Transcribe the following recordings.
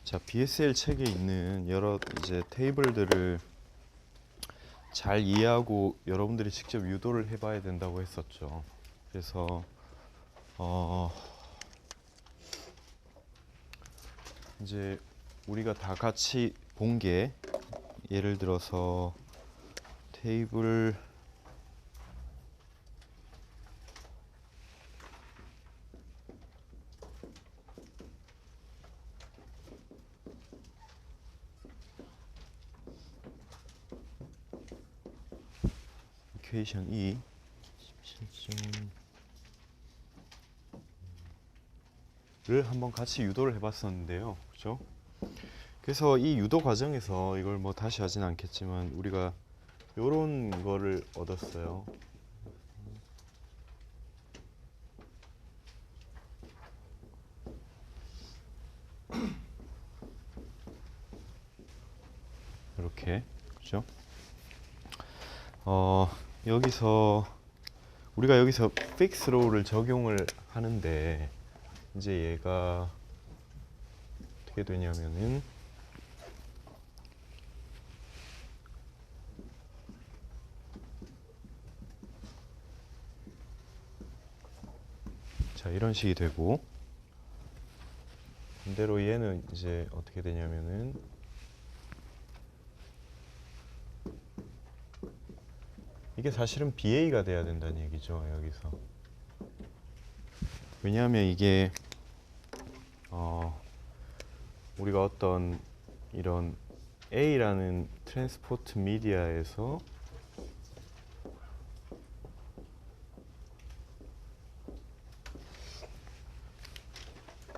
자, BSL 책에 있는 여러 이제 테이블들을 잘 이해하고 여러분들이 직접 유도를 해봐야 된다고 했었죠. 그래서 이제 우리가 다 같이 본 게 예를 들어서 테이블 이퀘이션 2 17을 한번 같이 유도를 해봤었는데요. 그죠? 그래서 이 유도 과정에서 이걸 뭐 다시 하진 않겠지만 우리가 요런 거를 얻었어요. 이렇게. 그죠? 여기서 우리가 여기서 fix row를 적용을 하는데 이제 얘가 어떻게 되냐면은 자, 이런 식이 되고 반대로 얘는 이제 어떻게 되냐면은 이게 사실은 BA가 돼야 된다는 얘기죠. 여기서. 왜냐하면 이게 우리가 어떤 이런 A라는 트랜스포트 미디어에서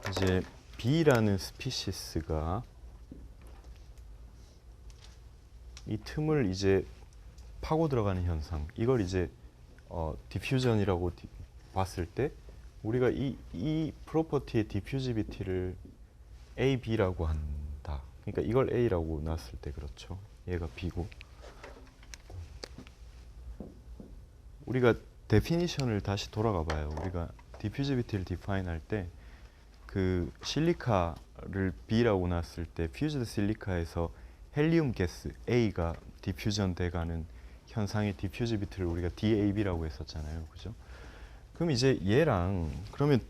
이제 B라는 스피시스가 이 틈을 이제 파고 들어가는 현상, 이걸 이제 디퓨전이라고 봤을 때 우리가 이 프로퍼티의 디퓨지비티를 A, B라고 한다. 그러니까 이걸 A라고 놨을 때 그렇죠. 얘가 B고. 우리가 데피니션을 다시 돌아가 봐요. 우리가 디퓨지비티를 디파인 할 때 그 실리카를 B라고 놨을 때 퓨즈드 실리카에서 헬리움 가스 A가 디퓨전 돼가는 현상의 디퓨지비티를 우리가 DAB라고 했었잖아요. 그죠? 그럼 이제 얘랑 그러면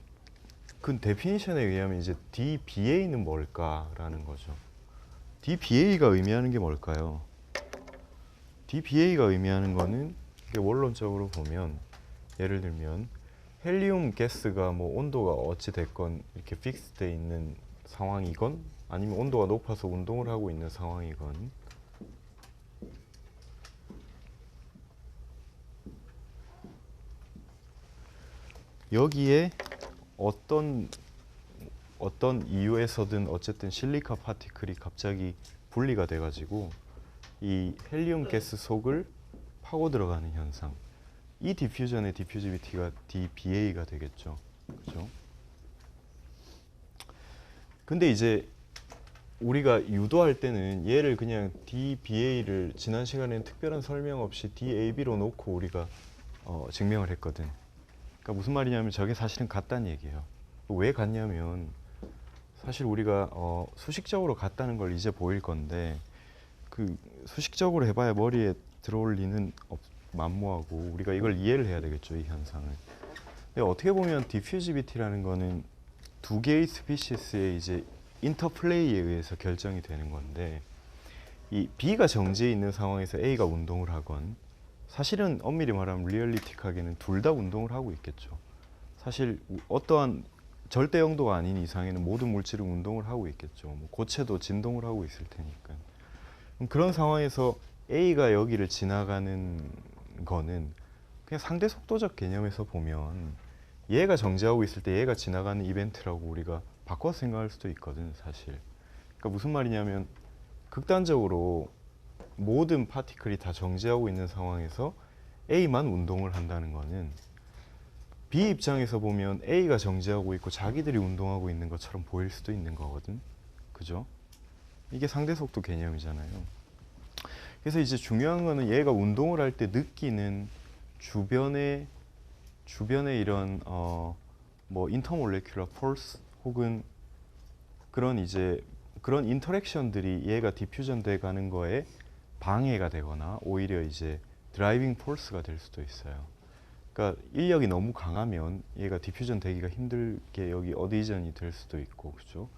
그 데피니션에 의하면 이제 DBA는 뭘까라는 거죠. DBA가 의미하는 게 뭘까요? DBA가 의미하는 거는 이게 원론적으로 보면 예를 들면 헬리움 가스가 뭐 온도가 어찌 됐건 이렇게 픽스돼 있는 상황이건 아니면 온도가 높아서 운동을 하고 있는 상황이건 여기에 어떤 이유에서든 어쨌든 실리카 파티클이 갑자기 분리가 돼가지고 이 헬리움 가스 속을 파고 들어가는 현상, 이 디퓨전의 디퓨지비티가 DBA가 되겠죠. 그죠? 근데 이제 우리가 유도할 때는 얘를 그냥 DBA를 지난 시간에는 특별한 설명 없이 DAB로 놓고 우리가 증명을 했거든. 그러니까 무슨 말이냐면 저게 사실은 같다는 얘기예요. 왜 같냐면 사실 우리가 수식적으로 같다는 걸 이제 보일 건데 그 수식적으로 해봐야 머리에 들어올 리는 만무하고 우리가 이걸 이해를 해야 되겠죠, 이 현상을. 근데 어떻게 보면 디퓨지비티라는 거는 두 개의 스피시스의 이제 인터플레이에 의해서 결정이 되는 건데 이 B가 정지해 있는 상황에서 A가 운동을 하건 사실은 엄밀히 말하면 리얼리틱하게는 둘 다 운동을 하고 있겠죠. 사실 어떠한 절대 영도가 아닌 이상에는 모든 물질은 운동을 하고 있겠죠. 뭐 고체도 진동을 하고 있을 테니까. 그런 상황에서 A가 여기를 지나가는 거는 그냥 상대 속도적 개념에서 보면 얘가 정지하고 있을 때 얘가 지나가는 이벤트라고 우리가 바꿔서 생각할 수도 있거든, 사실. 그러니까 무슨 말이냐면 극단적으로 모든 파티클이 다 정지하고 있는 상황에서 A만 운동을 한다는 거는 B 입장에서 보면 A가 정지하고 있고 자기들이 운동하고 있는 것처럼 보일 수도 있는 거거든. 그죠? 이게 상대 속도 개념이잖아요. 그래서 이제 중요한 거는 얘가 운동을 할 때 느끼는 주변의 이런 뭐 인터몰레큘러 폴스 혹은 그런 이제 그런 인터랙션들이 얘가 디퓨전 돼 가는 거에 방해가 되거나 오히려 이제 드라이빙 포스가 될 수도 있어요. 그러니까 인력이 너무 강하면 얘가 디퓨전 되기가 힘들게 여기 어디전이 될 수도 있고, 그죠?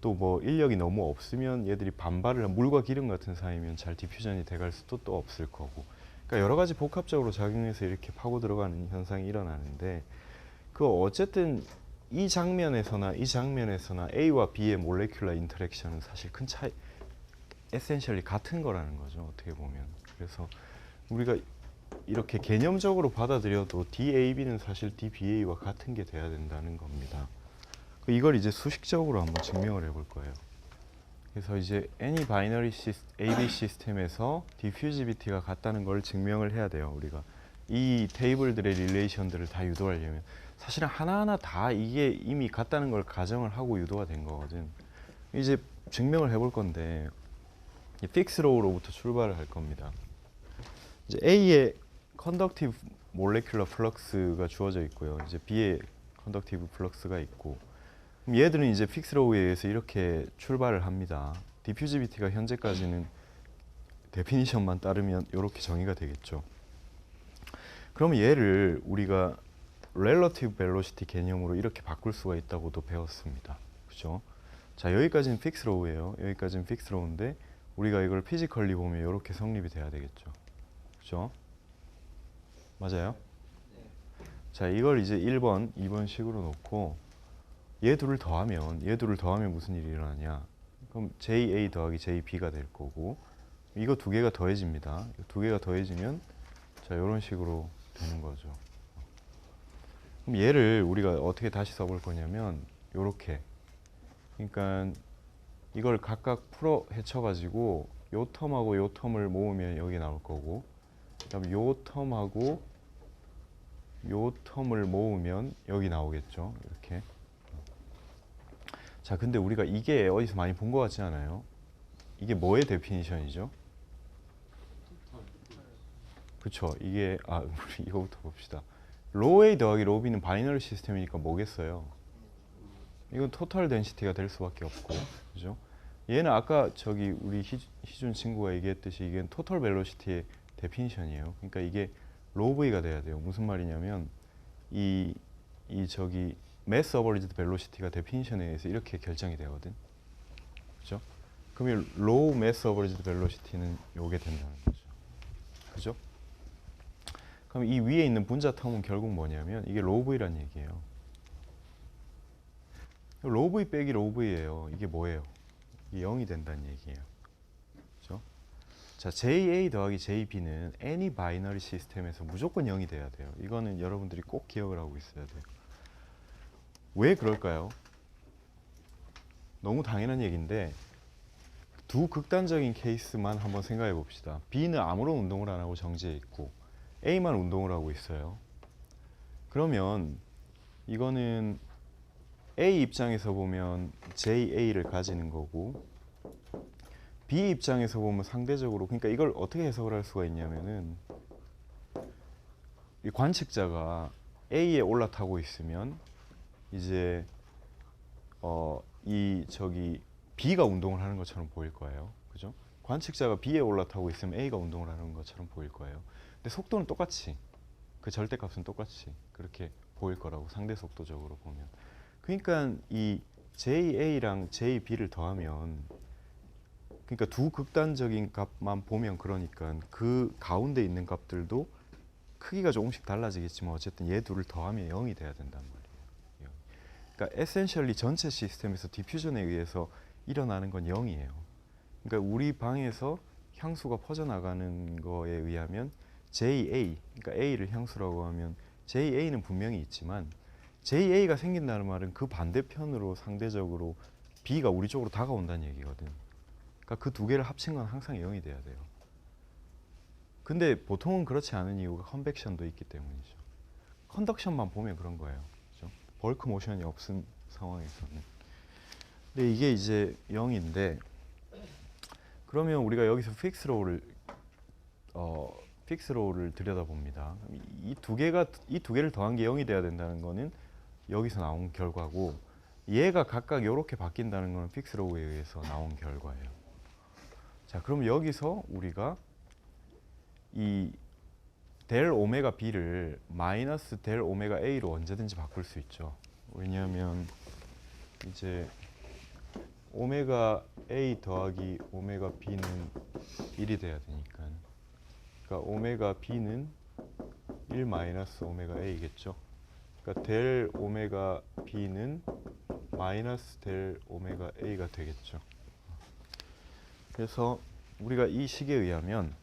또 뭐 인력이 너무 없으면 얘들이 반발을 물과 기름 같은 사이면 잘 디퓨전이 돼갈 수도 또 없을 거고. 그러니까 여러 가지 복합적으로 작용해서 이렇게 파고 들어가는 현상이 일어나는데, 그 어쨌든 이 장면에서나 이 장면에서나 A와 B의 몰레큘러 인터랙션은 사실 큰 차이, 에센셜리 같은 거라는 거죠, 어떻게 보면. 그래서 우리가 이렇게 개념적으로 받아들여도 DAB는 사실 DBA와 같은 게 돼야 된다는 겁니다. 이걸 이제 수식적으로 한번 증명을 해볼 거예요. 그래서 이제 any binary AB 시스템에서 diffusivity가 같다는 걸 증명을 해야 돼요. 우리가 이 테이블들의 릴레이션들을 다 유도하려면 사실은 하나하나 다 이게 이미 같다는 걸 가정을 하고 유도가 된 거거든. 이제 증명을 해볼 건데 픽스 로우로부터 출발을 할 겁니다. 이제 A의 컨덕티브 몰레큘러 플럭스가 주어져 있고요. 이제 B의 컨덕티브 플럭스가 있고, 그럼 얘들은 이제 픽스 로우에 의해서 이렇게 출발을 합니다. 디퓨지비티가 현재까지는 데피니션만 따르면 이렇게 정의가 되겠죠. 그러면 얘를 우리가 렐러티브 벨로시티 개념으로 이렇게 바꿀 수가 있다고도 배웠습니다. 그죠? 자, 여기까지는 픽스 로우예요. 여기까지는 픽스 로우인데 우리가 이걸 피지컬리 보면 이렇게 성립이 돼야 되겠죠. 그죠? 맞아요? 자, 이걸 이제 1번, 2번 식으로 놓고 얘 둘을 더하면 무슨 일이 일어나냐? 그럼 JA 더하기 JB가 될 거고, 이거 두 개가 더해집니다. 두 개가 더해지면 자, 이런 식으로 되는 거죠. 그럼 얘를 우리가 어떻게 다시 써볼 거냐면 요렇게, 그러니까 이걸 각각 풀어 헤쳐가지고 요 텀하고 요 텀을 모으면 여기 나올 거고, 그다음에 요 텀하고 요 텀을 모으면 여기 나오겠죠. 이렇게. 자, 근데 우리가 이게 어디서 많이 본 것 같지 않아요? 이게 뭐의 데피니션이죠? 그쵸. 이게 우리 이거부터 봅시다. 로우 A 더하기 로우 B는 바이너리 시스템이니까 뭐겠어요? 이건 토탈 덴시티가 될 수밖에 없고, 그죠? 얘는 아까 저기 우리 희준 친구가 얘기했듯이 이게 토탈 벨로시티의 데피니션이에요. 그러니까 이게 로우 V가 돼야 돼요. 무슨 말이냐면 이 저기 매스 어버리지드 벨로시티가 데피니션에 의해서 이렇게 결정이 되거든. 그죠? 그러면 로우 매스 어버리지드 벨로시티는 요게 된다는 거죠. 그죠? 그럼 이 위에 있는 분자 텀은 결국 뭐냐면 이게 로우 V란 얘기예요. 로우 V 빼기 로우 V예요. 이게 뭐예요? 이게 0이 된다는 얘기예요. 그죠? 자, JA 더하기 JB는 any binary 시스템에서 무조건 0이 돼야 돼요. 이거는 여러분들이 꼭 기억을 하고 있어야 돼요. 왜 그럴까요? 너무 당연한 얘기인데 두 극단적인 케이스만 한번 생각해 봅시다. B는 아무런 운동을 안 하고 정지해 있고 A만 운동을 하고 있어요. 그러면 이거는 A 입장에서 보면 JA를 가지는 거고, B 입장에서 보면 상대적으로, 그러니까 이걸 어떻게 해석을 할 수가 있냐면은 이 관측자가 A에 올라타고 있으면 이제 이 저기 B가 운동을 하는 것처럼 보일 거예요. 그죠? 관측자가 B에 올라타고 있으면 A가 운동을 하는 것처럼 보일 거예요. 근데 속도는 똑같이, 그 절대값은 똑같이 그렇게 보일 거라고, 상대 속도적으로 보면. 그러니까 이 JA랑 JB를 더하면, 그러니까 두 극단적인 값만 보면, 그러니까 그 가운데 있는 값들도 크기가 조금씩 달라지겠지만 어쨌든 얘 둘을 더하면 0이 돼야 된단 말이에요. 그러니까 에센셜리 전체 시스템에서 디퓨전에 의해서 일어나는 건 0이에요. 그러니까 우리 방에서 향수가 퍼져나가는 거에 의하면 JA, 그러니까 A를 향수라고 하면 JA는 분명히 있지만 JA가 생긴다는 말은 그 반대편으로 상대적으로 B가 우리 쪽으로 다가온다는 얘기거든. 그러니까 그 두 개를 합친 건 항상 0이 돼야 돼요. 근데 보통은 그렇지 않은 이유가 컨벡션도 있기 때문이죠. 컨덕션만 보면 그런 거예요. 그렇죠? 벌크 모션이 없은 상황에서는. 근데 이게 이제 0인데, 그러면 우리가 여기서 픽스로우를 들여다봅니다. 이 두 개를 더한 게 0이 돼야 된다는 거는 여기서 나온 결과고, 얘가 각각 이렇게 바뀐다는 건 픽스 로우에 의해서 나온 결과예요. 자, 그럼 여기서 우리가 이 델 오메가 b를 마이너스 델 오메가 a로 언제든지 바꿀 수 있죠. 왜냐하면 이제 오메가 a 더하기 오메가 b는 1이 돼야 되니까. 그러니까 오메가 b는 1 마이너스 오메가 a겠죠. 그러니까 델 오메가 b는 마이너스 델 오메가 a가 되겠죠. 그래서 우리가 이 식에 의하면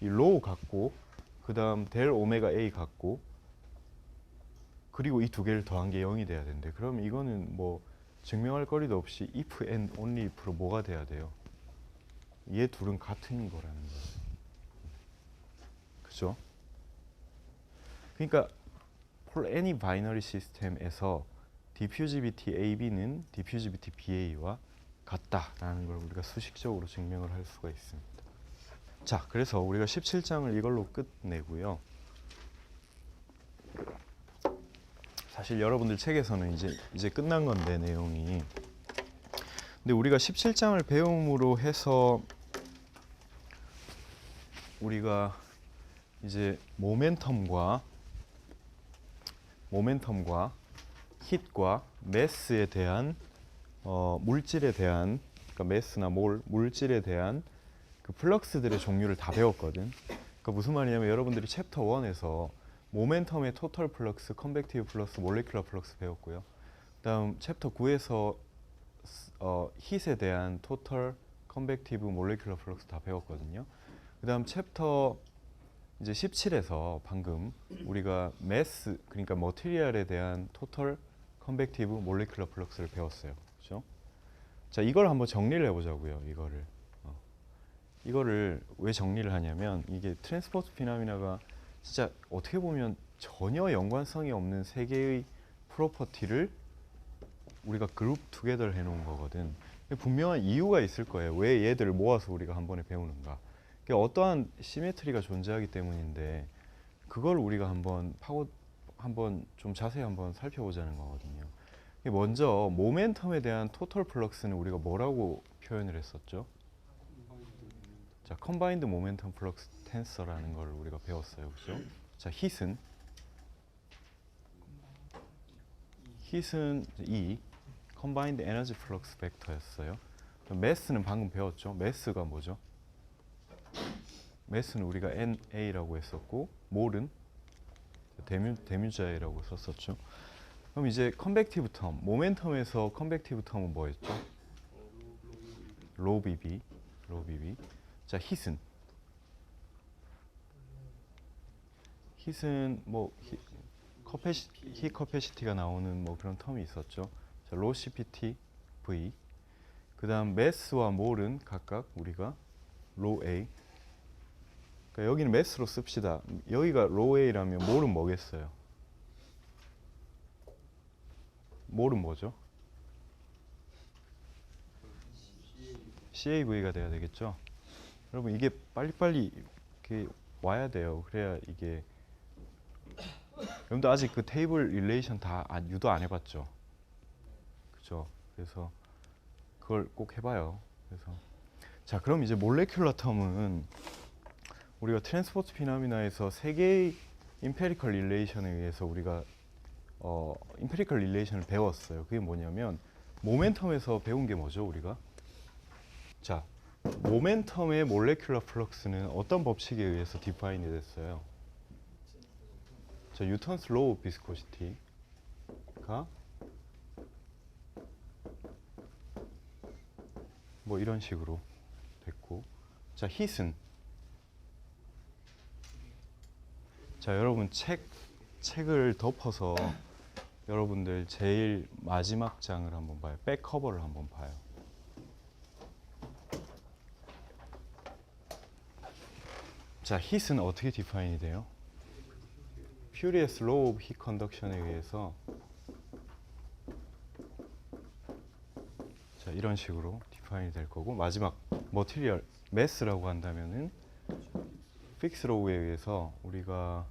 이 로우 갖고 그 다음 델 오메가 a 갖고 그리고 이 두 개를 더한 게 0이 돼야 되는데, 그럼 이거는 뭐 증명할 거리도 없이 if and only if로 뭐가 돼야 돼요? 얘 둘은 같은 거라는 거예요. 그죠? 그러니까 for any binary system에서 diffusivity AB는 diffusivity BA와 같다라는 걸 우리가 수식적으로 증명을 할 수가 있습니다. 자, 그래서 우리가 17장을 이걸로 끝내고요. 사실 여러분들 책에서는 이제 끝난 건데 내용이. 근데 우리가 17장을 배움으로 해서 우리가 이제 모멘텀과 힛과 매스에 대한 물질에 대한, 그러니까 매스나 물질에 대한 그 플럭스들의 종류를 다 배웠거든. 그러니까 무슨 말이냐면 여러분들이 챕터 1에서 모멘텀의 토털 플럭스, 컨벡티브 플럭스, 몰레큘러 플럭스 배웠고요. 그다음 챕터 9에서 힛에 대한 토털, 컨벡티브, 몰레큘러 플럭스 다 배웠거든요. 그다음 챕터 이제 17에서 방금 우리가 매스, 그러니까 머티리얼에 대한 토털, 컨벡티브, 몰레큘러 플럭스를 배웠어요. 그렇죠? 자, 이걸 한번 정리를 해보자고요. 이거를 왜 정리를 하냐면 이게 트랜스포트 피노미나가 진짜 어떻게 보면 전혀 연관성이 없는 세 개의 프로퍼티를 우리가 그룹 투게더를 해놓은 거거든. 분명한 이유가 있을 거예요. 왜 얘들을 모아서 우리가 한 번에 배우는가. 어떠한 시메트리가 존재하기 때문인데 그걸 우리가 한번 좀 자세히 한번 살펴보자는 거거든요. 먼저 모멘텀에 대한 토털 플럭스는 우리가 뭐라고 표현을 했었죠? 자, 컴바인드 모멘텀 플럭스 텐서라는 걸 우리가 배웠어요. 그죠? 자, 힛은 E, 컴바인드 에너지 플럭스 벡터였어요. 매스는 방금 배웠죠? 매스가 뭐죠? 매스는 우리가 NA라고 했었고, 몰은 대뮤자이라고 썼었죠. 그럼 이제 컨벡티브 텀, 모멘텀에서 컨벡티브 텀은 뭐였죠? 로 BB. 자, 힛은 뭐 힛 커패시티가 나오는 뭐 그런 텀이 있었죠. 자, 로 CPT V. 그다음 매스와 몰은 각각 우리가 로 A. 그러니까 여기는 매스로 씁시다. 여기가 로 A라면 몰은 뭐겠어요? 몰은 뭐죠? CAV가 돼야 되겠죠. 여러분 이게 빨리빨리 이렇게 와야 돼요. 그래야 이게, 여러분도 아직 그 테이블 릴레이션 다 유도 안 해봤죠? 그죠? 그래서 그걸 꼭 해봐요. 그래서 자, 그럼 이제 몰레큘러 텀은 우리가 트랜스포트 피노미나에서 세 개의 임페리컬 릴레이션에 의해서 우리가 임페리컬 릴레이션을 배웠어요. 그게 뭐냐면 모멘텀에서 배운 게 뭐죠, 우리가? 자, 모멘텀의 몰레큘러 플럭스는 어떤 법칙에 의해서 디파인이 됐어요? 자, 뉴턴스 로우 비스코시티가 뭐 이런 식으로 됐고, 자, 힛은, 자, 여러분 책을 덮어서 여러분들 제일 마지막 장을 한번 봐요. 백 커버를 한번 봐요. 자, 힛은 어떻게 디파인이 돼요? 퓨리어스 로우 오브 힛 컨덕션에 의해서, 자, 이런 식으로 디파인이 될 거고, 마지막 머티리얼 매스라고 한다면은 픽스 로우에 의해서 우리가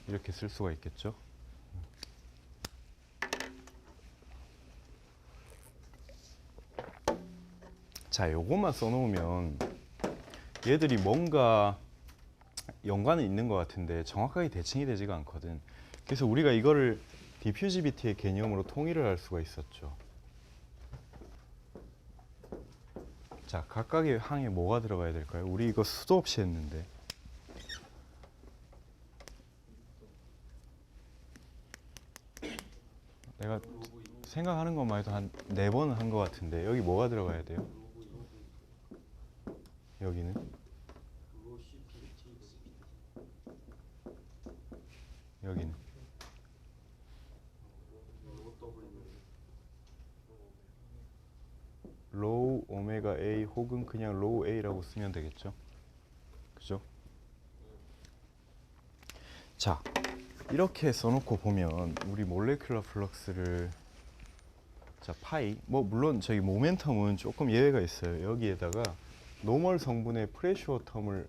이렇게 쓸 수가 있겠죠. 자, 요것만 써놓으면 얘들이 뭔가 연관은 있는 것 같은데 정확하게 대칭이 되지가 않거든. 그래서 우리가 이거를 디퓨지비티의 개념으로 통일을 할 수가 있었죠. 자, 각각의 항에 뭐가 들어가야 될까요? 우리 이거 수도 없이 했는데. 내가 생각하는 것만 해도 한 4번 한 것 같은데 여기 뭐가 들어가야 돼요? 여기는? 여기는? 로우 오메가 A 혹은 그냥 로우 A라고 쓰면 되겠죠? 그죠? 자, 이렇게 써놓고 보면 우리 몰레큘러 플럭스를 자, 파이 뭐 물론 저희 모멘텀은 조금 예외가 있어요. 여기에다가 노멀 성분의 프레셔 텀을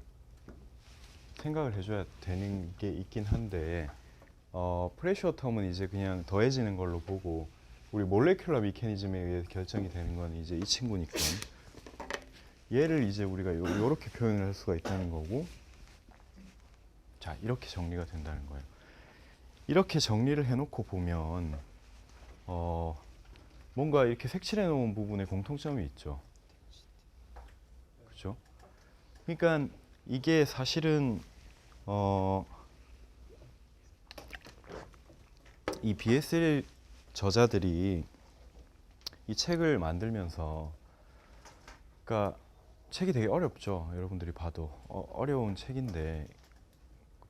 생각을 해줘야 되는 게 있긴 한데 프레셔 텀은 이제 그냥 더해지는 걸로 보고 우리 몰레큘러 미케니즘에 의해 결정이 되는 건 이제 이 친구니까 얘를 이제 우리가 요렇게 표현을 할 수가 있다는 거고 자 이렇게 정리가 된다는 거예요. 이렇게 정리를 해놓고 보면 뭔가 이렇게 색칠해 놓은 부분에 공통점이 있죠. 그죠? 그러니까 이게 사실은 이 BSL 저자들이 이 책을 만들면서 그러니까 책이 되게 어렵죠. 여러분들이 봐도 어려운 책인데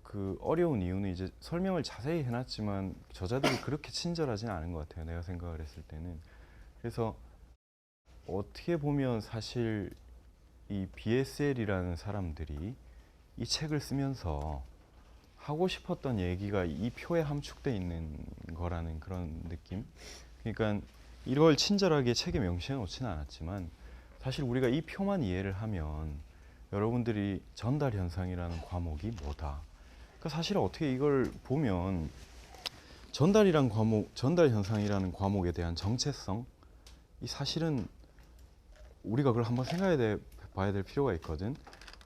그 어려운 이유는 이제 설명을 자세히 해놨지만 저자들이 그렇게 친절하진 않은 것 같아요. 내가 생각을 했을 때는. 그래서 어떻게 보면 사실 이 BSL이라는 사람들이 이 책을 쓰면서 하고 싶었던 얘기가 이 표에 함축돼 있는 거라는 그런 느낌. 그러니까 이걸 친절하게 책에 명시해 놓지는 않았지만 사실 우리가 이 표만 이해를 하면 여러분들이 전달 현상이라는 과목이 뭐다. 그러니까 사실 어떻게 이걸 보면 전달 현상이라는 과목에 대한 정체성 이 사실은 우리가 그걸 한번 생각해 봐야 될 필요가 있거든.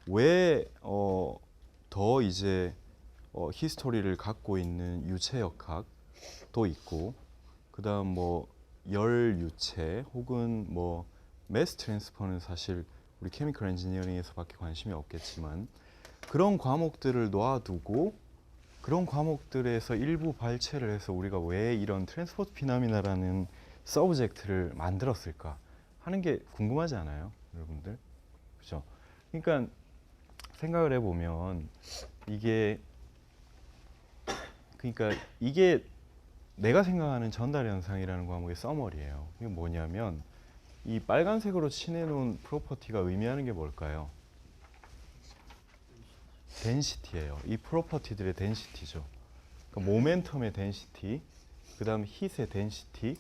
왜 더 이제 히스토리를 갖고 있는 유체역학도 있고 그다음 뭐 열 유체 혹은 뭐 매스 트랜스퍼는 사실 우리 케미컬 엔지니어링에서밖에 관심이 없겠지만 그런 과목들을 놔두고 그런 과목들에서 일부 발췌를 해서 우리가 왜 이런 트랜스포트 피노미나라는 서브젝트를 만들었을까 하는 게 궁금하지 않아요, 여러분들? 그죠? 그러니까 생각을 해보면 이게 내가 생각하는 전달 현상이라는 과목의 서머리예요. 이게 뭐냐면 이 빨간색으로 칠해놓은 프로퍼티가 의미하는 게 뭘까요? 덴시티예요. 이 프로퍼티들의 덴시티죠. 그러니까 모멘텀의 덴시티, 그 다음 hit의 덴시티,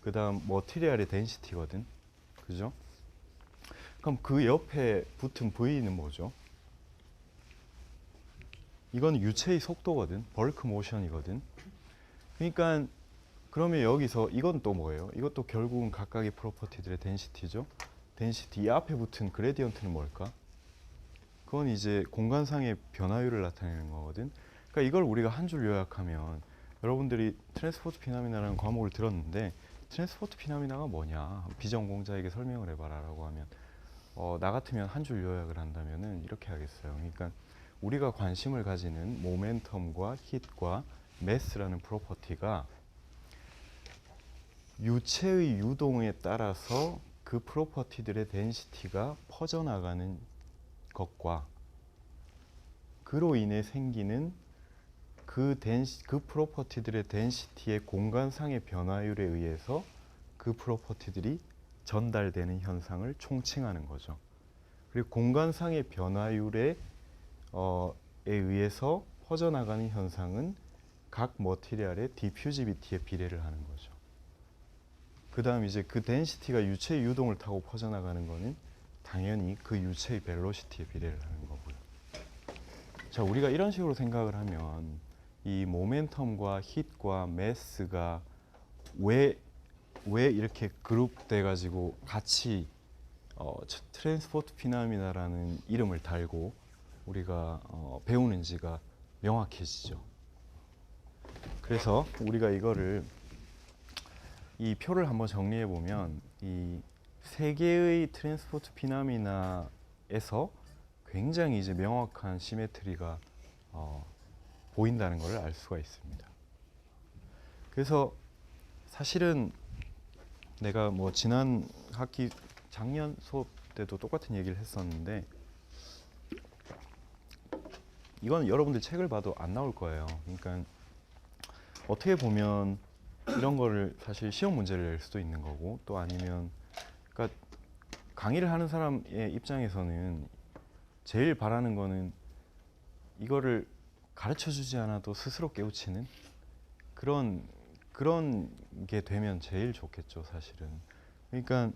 그 다음 머티리얼의 덴시티거든. 그죠? 그럼 그 옆에 붙은 V는 뭐죠? 이건 유체의 속도거든. 벌크 모션이거든. 그러니까 그러면 여기서 이건 또 뭐예요? 이것도 결국은 각각의 프로퍼티들의 덴시티죠. 덴시티 이 앞에 붙은 그레디언트는 뭘까? 그건 이제 공간상의 변화율을 나타내는 거거든. 그러니까 이걸 우리가 한 줄 요약하면 여러분들이 트랜스포트 피노미나라는 과목을 들었는데 트랜스포트 피노미나가 뭐냐? 비전공자에게 설명을 해봐라 라고 하면 나 같으면 한 줄 요약을 한다면은 이렇게 하겠어요. 그러니까 우리가 관심을 가지는 모멘텀과 hit과 매스라는 프로퍼티가 유체의 유동에 따라서 그 프로퍼티들의 덴시티가 퍼져나가는 것과 그로 인해 생기는 그 프로퍼티들의 덴시티의 공간상의 변화율에 의해서 그 프로퍼티들이 전달되는 현상을 총칭하는 거죠. 그리고 공간상의 변화율에 의해서 퍼져나가는 현상은 각 머티리얼의 디퓨지비티에 비례를 하는 거죠. 그 다음 이제 그 덴시티가 유체의 유동을 타고 퍼져나가는 거는 당연히 그 유체의 벨로시티에 비례를 하는 거고요. 자, 우리가 이런 식으로 생각을 하면 이 모멘텀과 hit과 mass가 왜 이렇게 그룹돼 가지고 같이 트랜스포트 피노미나라는 이름을 달고 우리가 배우는지가 명확해지죠. 그래서 우리가 이 표를 한번 정리해 보면 이 세 개의 트랜스포트 피노미나에서 굉장히 이제 명확한 시메트리가 보인다는 것을 알 수가 있습니다. 그래서 사실은 내가 뭐 지난 학기 작년 수업 때도 똑같은 얘기를 했었는데 이건 여러분들 책을 봐도 안 나올 거예요. 그러니까 어떻게 보면 이런 거를 사실 시험 문제를 낼 수도 있는 거고 또 아니면 그러니까 강의를 하는 사람의 입장에서는 제일 바라는 거는 이거를 가르쳐 주지 않아도 스스로 깨우치는 그런 게 되면 제일 좋겠죠, 사실은. 그러니까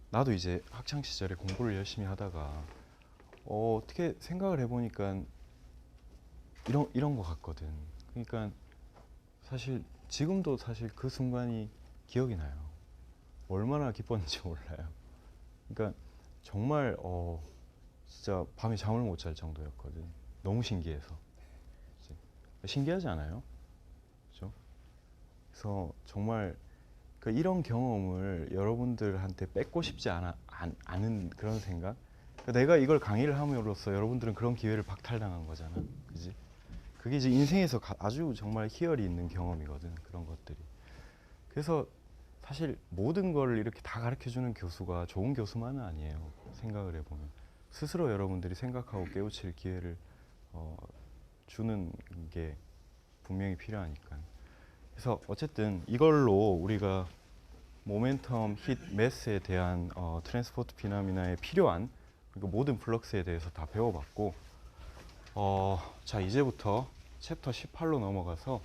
나도 이제 학창 시절에 공부를 열심히 하다가 어떻게 생각을 해보니까 이런 거 같거든. 그러니까 사실 지금도 사실 그 순간이 기억이 나요. 얼마나 기뻤는지 몰라요. 그러니까 정말 진짜 밤에 잠을 못 잘 정도였거든. 너무 신기해서. 신기하지 않아요? 그죠? 그래서 정말 이런 경험을 여러분들한테 뺏고 싶지 않은 그런 생각? 내가 이걸 강의를 함으로써 여러분들은 그런 기회를 박탈당한 거잖아. 그지? 그게 이제 인생에서 아주 정말 희열이 있는 경험이거든. 그런 것들이. 그래서 사실 모든 걸 이렇게 다 가르쳐주는 교수가 좋은 교수만은 아니에요. 생각을 해보면. 스스로 여러분들이 생각하고 깨우칠 기회를 주는 게 분명히 필요하니까. 그래서 어쨌든 이걸로 우리가 모멘텀, 힛, 매스에 대한 트랜스포트 피노미나에 필요한 모든 플럭스에 대해서 다 배워봤고 자 이제부터 챕터 18로 넘어가서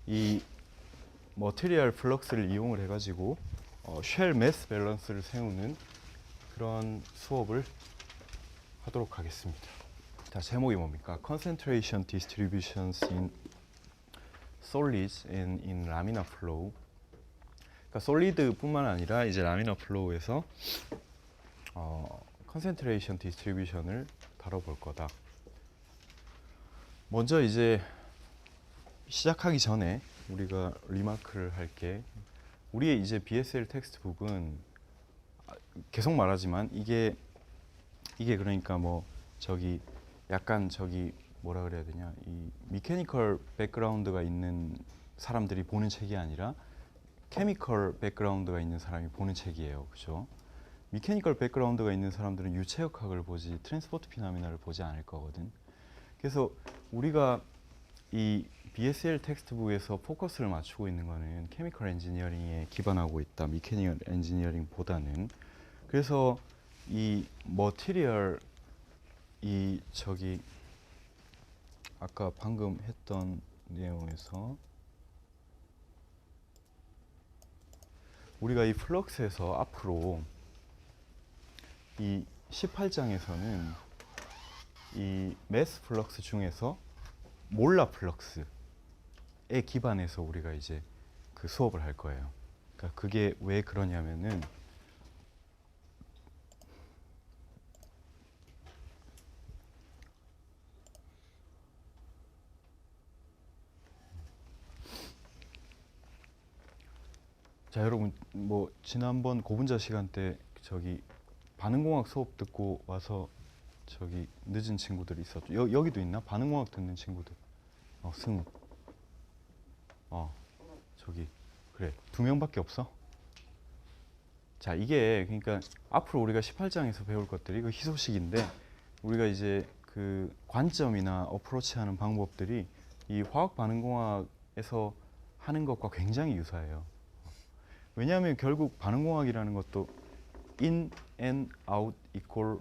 이 머티리얼 플럭스를 이용을 해가지고 쉘 매스 밸런스를 세우는 그런 수업을 하도록 하겠습니다. 자 제목이 뭡니까? Concentration Distributions in Solids and in Laminar Flow. 그러니까 솔리드뿐만 아니라 이제 라미너 플로우에서 컨센트레이션 디스트리뷰션을 다뤄볼 거다. 먼저 이제 시작하기 전에 우리가 리마크를 할게. 우리의 이제 BSL 텍스트북은 계속 말하지만 이게 그러니까 뭐 약간 뭐라 그래야 되냐, 이 미케니컬 백그라운드가 있는 사람들이 보는 책이 아니라 케미컬 백그라운드가 있는 사람이 보는 책이에요. 그죠? 미케니컬 백그라운드가 있는 사람들은 유체역학을 보지 트랜스포트 피노미나를 보지 않을 거거든. 그래서 우리가 이 BSL 텍스트북에서 포커스를 맞추고 있는 거는 케미컬 엔지니어링에 기반하고 있다. 미케니컬 엔지니어링보다는. 그래서 이 머티리얼 아까 방금 했던 내용에서 우리가 이 플럭스에서 앞으로 이 18장에서는 이 매스 플럭스 중에서 몰라 플럭스에 기반해서 우리가 이제 그 수업을 할 거예요. 그러니까 그게 왜 그러냐면은 자 여러분 뭐 지난번 고분자 시간 때 반응공학 수업 듣고 와서 늦은 친구들이 있었죠. 여기도 있나? 반응공학 듣는 친구들. 승우. 그래. 2명밖에 없어? 자 이게 그러니까 앞으로 우리가 18장에서 배울 것들이 그 희소식인데 우리가 이제 그 관점이나 어프로치하는 방법들이 이 화학 반응공학에서 하는 것과 굉장히 유사해요. 왜냐하면 결국 반응공학이라는 것도 in and out equal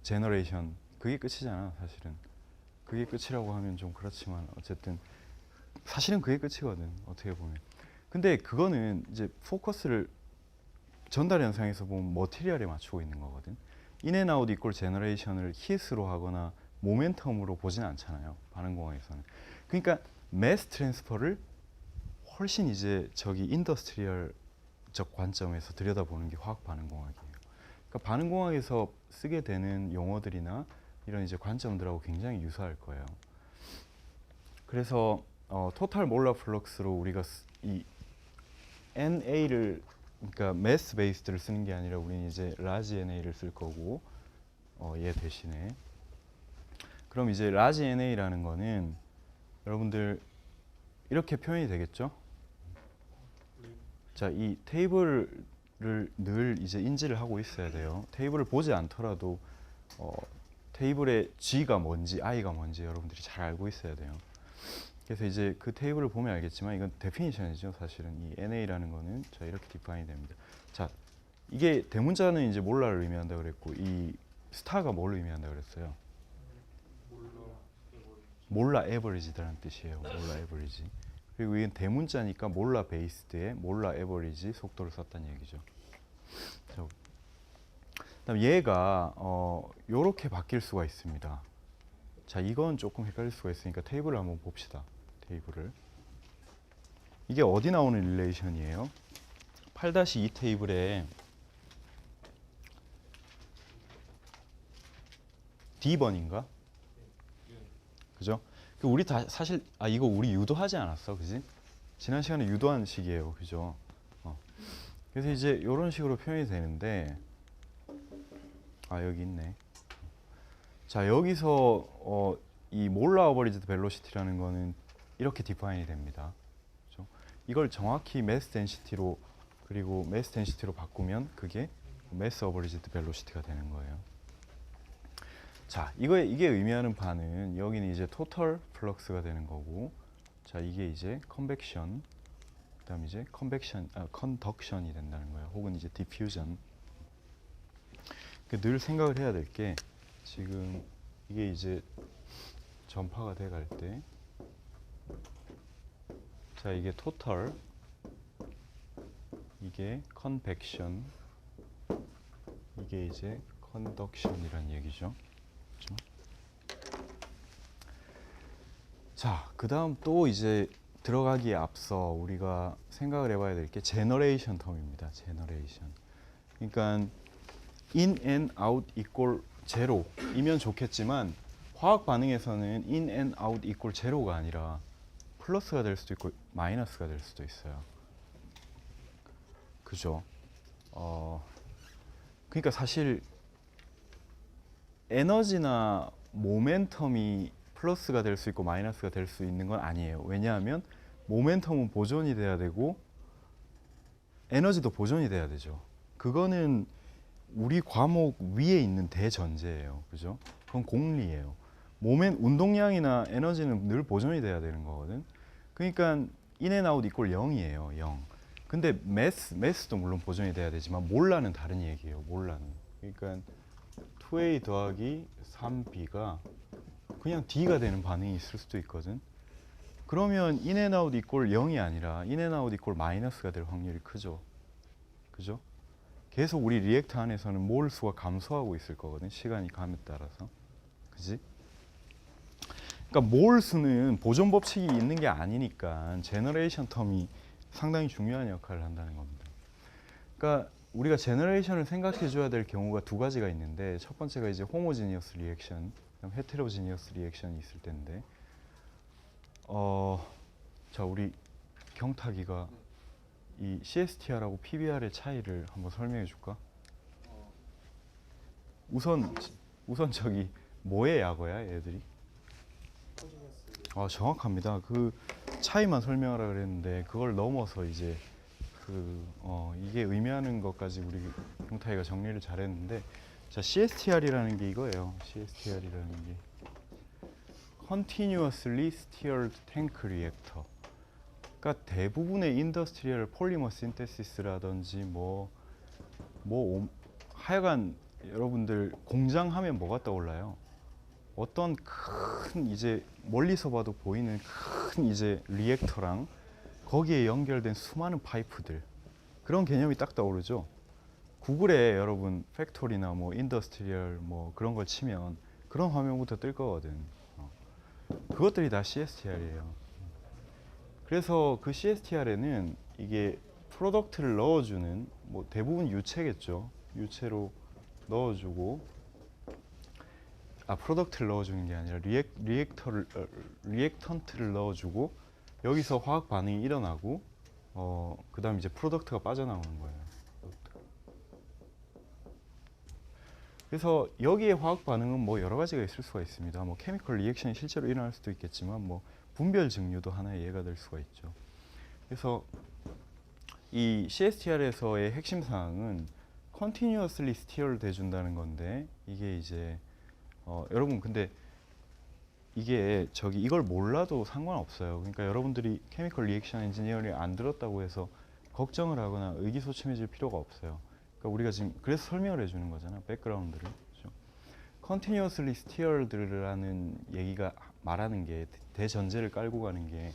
generation 그게 끝이잖아. 사실은 그게 끝이라고 하면 좀 그렇지만 어쨌든 사실은 그게 끝이거든. 어떻게 보면. 근데 그거는 이제 포커스를 전달 현상에서 보면 머티리얼에 맞추고 있는 거거든. in and out equal generation을 hit으로 하거나 모멘텀으로 보진 않잖아요. 반응공학에서는. 그러니까 매스 트랜스퍼를 훨씬 이제 저기 인더스트리얼적 관점에서 들여다보는 게 화학 반응공학이에요. 그러니까 반응공학에서 쓰게 되는 용어들이나 이런 이제 관점들하고 굉장히 유사할 거예요. 그래서 토탈 몰라 플럭스로 우리가 이 NA를 그러니까 매스 베이스드를 쓰는 게 아니라 우리는 이제 라지 NA를 쓸 거고 얘 대신에 그럼 이제 라지 NA라는 거는 여러분들 이렇게 표현이 되겠죠? 자, 이 테이블을 늘 이제 인지를 하고 있어야 돼요. 테이블을 보지 않더라도 테이블의 G가 뭔지 I가 뭔지 여러분들이 잘 알고 있어야 돼요. 그래서 이제 그 테이블을 보면 알겠지만 이건 데피니션이죠. 사실은 이 NA라는 거는 자 이렇게 디파인이 됩니다. 자, 이게 대문자는 이제 몰라를 의미한다 그랬고 이 스타가 뭘 의미한다 그랬어요? 몰라 에버리지라는 뜻이에요. 몰라 에버리지. 그리고 이건 대문자니까 몰라 베이스드에 몰라 에버리지 속도를 썼다는 얘기죠. 그다음 얘가 요렇게 바뀔 수가 있습니다. 자, 이건 조금 헷갈릴 수가 있으니까 테이블을 한번 봅시다. 테이블을. 이게 어디 나오는 릴레이션이에요? 8-2 테이블에 D번인가? 그죠? 우리 다 사실 이거 우리 유도하지 않았어, 그지? 지난 시간에 유도한 식이에요, 그죠? 그래서 이제 이런 식으로 표현이 되는데 여기 있네. 자, 여기서 이 몰라 어버리지드 벨로시티라는 거는 이렇게 디파인이 됩니다. 그죠? 이걸 정확히 매스 덴시티로 그리고 매스 덴시티로 바꾸면 그게 매스 어버리지드 벨로시티가 되는 거예요. 자, 이게 의미하는 바는 여기는 이제 토털 플럭스가 되는 거고, 자 이게 이제 컨벡션, 그다음 이제 컨덕션이 된다는 거예요. 혹은 이제 디퓨전. 늘 생각을 해야 될 게 지금 이게 이제 전파가 돼갈 때, 자 이게 토털, 이게 컨벡션, 이게 이제 컨덕션이란 얘기죠. 그렇죠? 자, 그 다음 또 이제 들어가기에 앞서 우리가 생각을 해봐야 될 게 제너레이션 텀입니다. 제너레이션. 그러니까 in and out equal 제로이면 좋겠지만 화학 반응에서는 in and out equal 제로가 아니라 플러스가 될 수도 있고 마이너스가 될 수도 있어요. 그죠? 그러니까 사실 에너지나 모멘텀이 플러스가 될 수 있고 마이너스가 될 수 있는 건 아니에요. 왜냐하면 모멘텀은 보존이 돼야 되고 에너지도 보존이 돼야 되죠. 그거는 우리 과목 위에 있는 대전제예요. 그죠? 그건 공리예요. 운동량이나 에너지는 늘 보존이 돼야 되는 거거든. 그러니까 인앤아웃 이꼴 0이에요. 0. 근데 매스도 물론 보존이 돼야 되지만 몰라는 다른 얘기예요. 몰라는. 그러니까 2A 더하기 3B가 그냥 D가 되는 반응이 있을 수도 있거든. 그러면 인앤아웃 이꼴 0이 아니라 인앤아웃 이꼴 마이너스가 될 확률이 크죠. 그죠? 계속 우리 리액터 안에서는 몰 수가 감소하고 있을 거거든. 시간이 감에 따라서. 그지? 그러니까 몰 수는 보존 법칙이 있는 게 아니니까 제너레이션 텀이 상당히 중요한 역할을 한다는 겁니다. 그러니까 우리가 제너레이션을 생각해 줘야 될 경우가 두 가지가 있는데, 첫 번째가 이제 호모지니어스 리액션, 헤테로지니어스 리액션이 있을 텐데, 자 우리 경탁이가 이 CSTR하고 PBR의 차이를 한번 설명해 줄까? 우선 저기 뭐의 약어야 얘들이? 정확합니다. 그 차이만 설명하라 그랬는데 그걸 넘어서 이제 이게 의미하는 것까지 우리 경탁이가 정리를 잘했는데, 자 CSTR이라는 게 이거예요. CSTR이라는 게 Continuously Stirred Tank Reactor. 그러니까 대부분의 인더스트리얼 폴리머 신테시스라든지 하여간 여러분들 공장 하면 뭐가 떠올라요? 어떤 큰 이제 멀리서 봐도 보이는 큰 이제 리액터랑 거기에 연결된 수많은 파이프들, 그런 개념이 딱 떠오르죠. 구글에 여러분 팩토리나 인더스트리얼 그런 걸 치면 그런 화면부터 뜰 거거든. 그것들이 다 CSTR이에요. 그래서 그 CSTR에는 이게 프로덕트를 넣어주는 뭐 대부분 유체겠죠. 유체로 넣어주고 프로덕트를 넣어주는 게 아니라 리액턴트를 넣어주고 여기서 화학 반응이 일어나고 그 다음 이제 프로덕트가 빠져나오는 거예요. 그래서 여기에 화학 반응은 뭐 여러 가지가 있을 수가 있습니다. 뭐 케미컬 리액션이 실제로 일어날 수도 있겠지만 뭐 분별 증류도 하나의 예가 될 수가 있죠. 그래서 이 CSTR에서의 핵심 사항은 continuously stir를 돼준다는 건데 이게 이제 여러분 근데 이게 이걸 몰라도 상관없어요. 그러니까 여러분들이 케미컬 리액션 엔지니어링 안 들었다고 해서 걱정을 하거나 의기소침해질 필요가 없어요. 그러니까 우리가 지금 그래서 설명을 해주는 거잖아. 백그라운드를. 그렇죠? continuously stirred라는 얘기가 말하는 게 대전제를 깔고 가는 게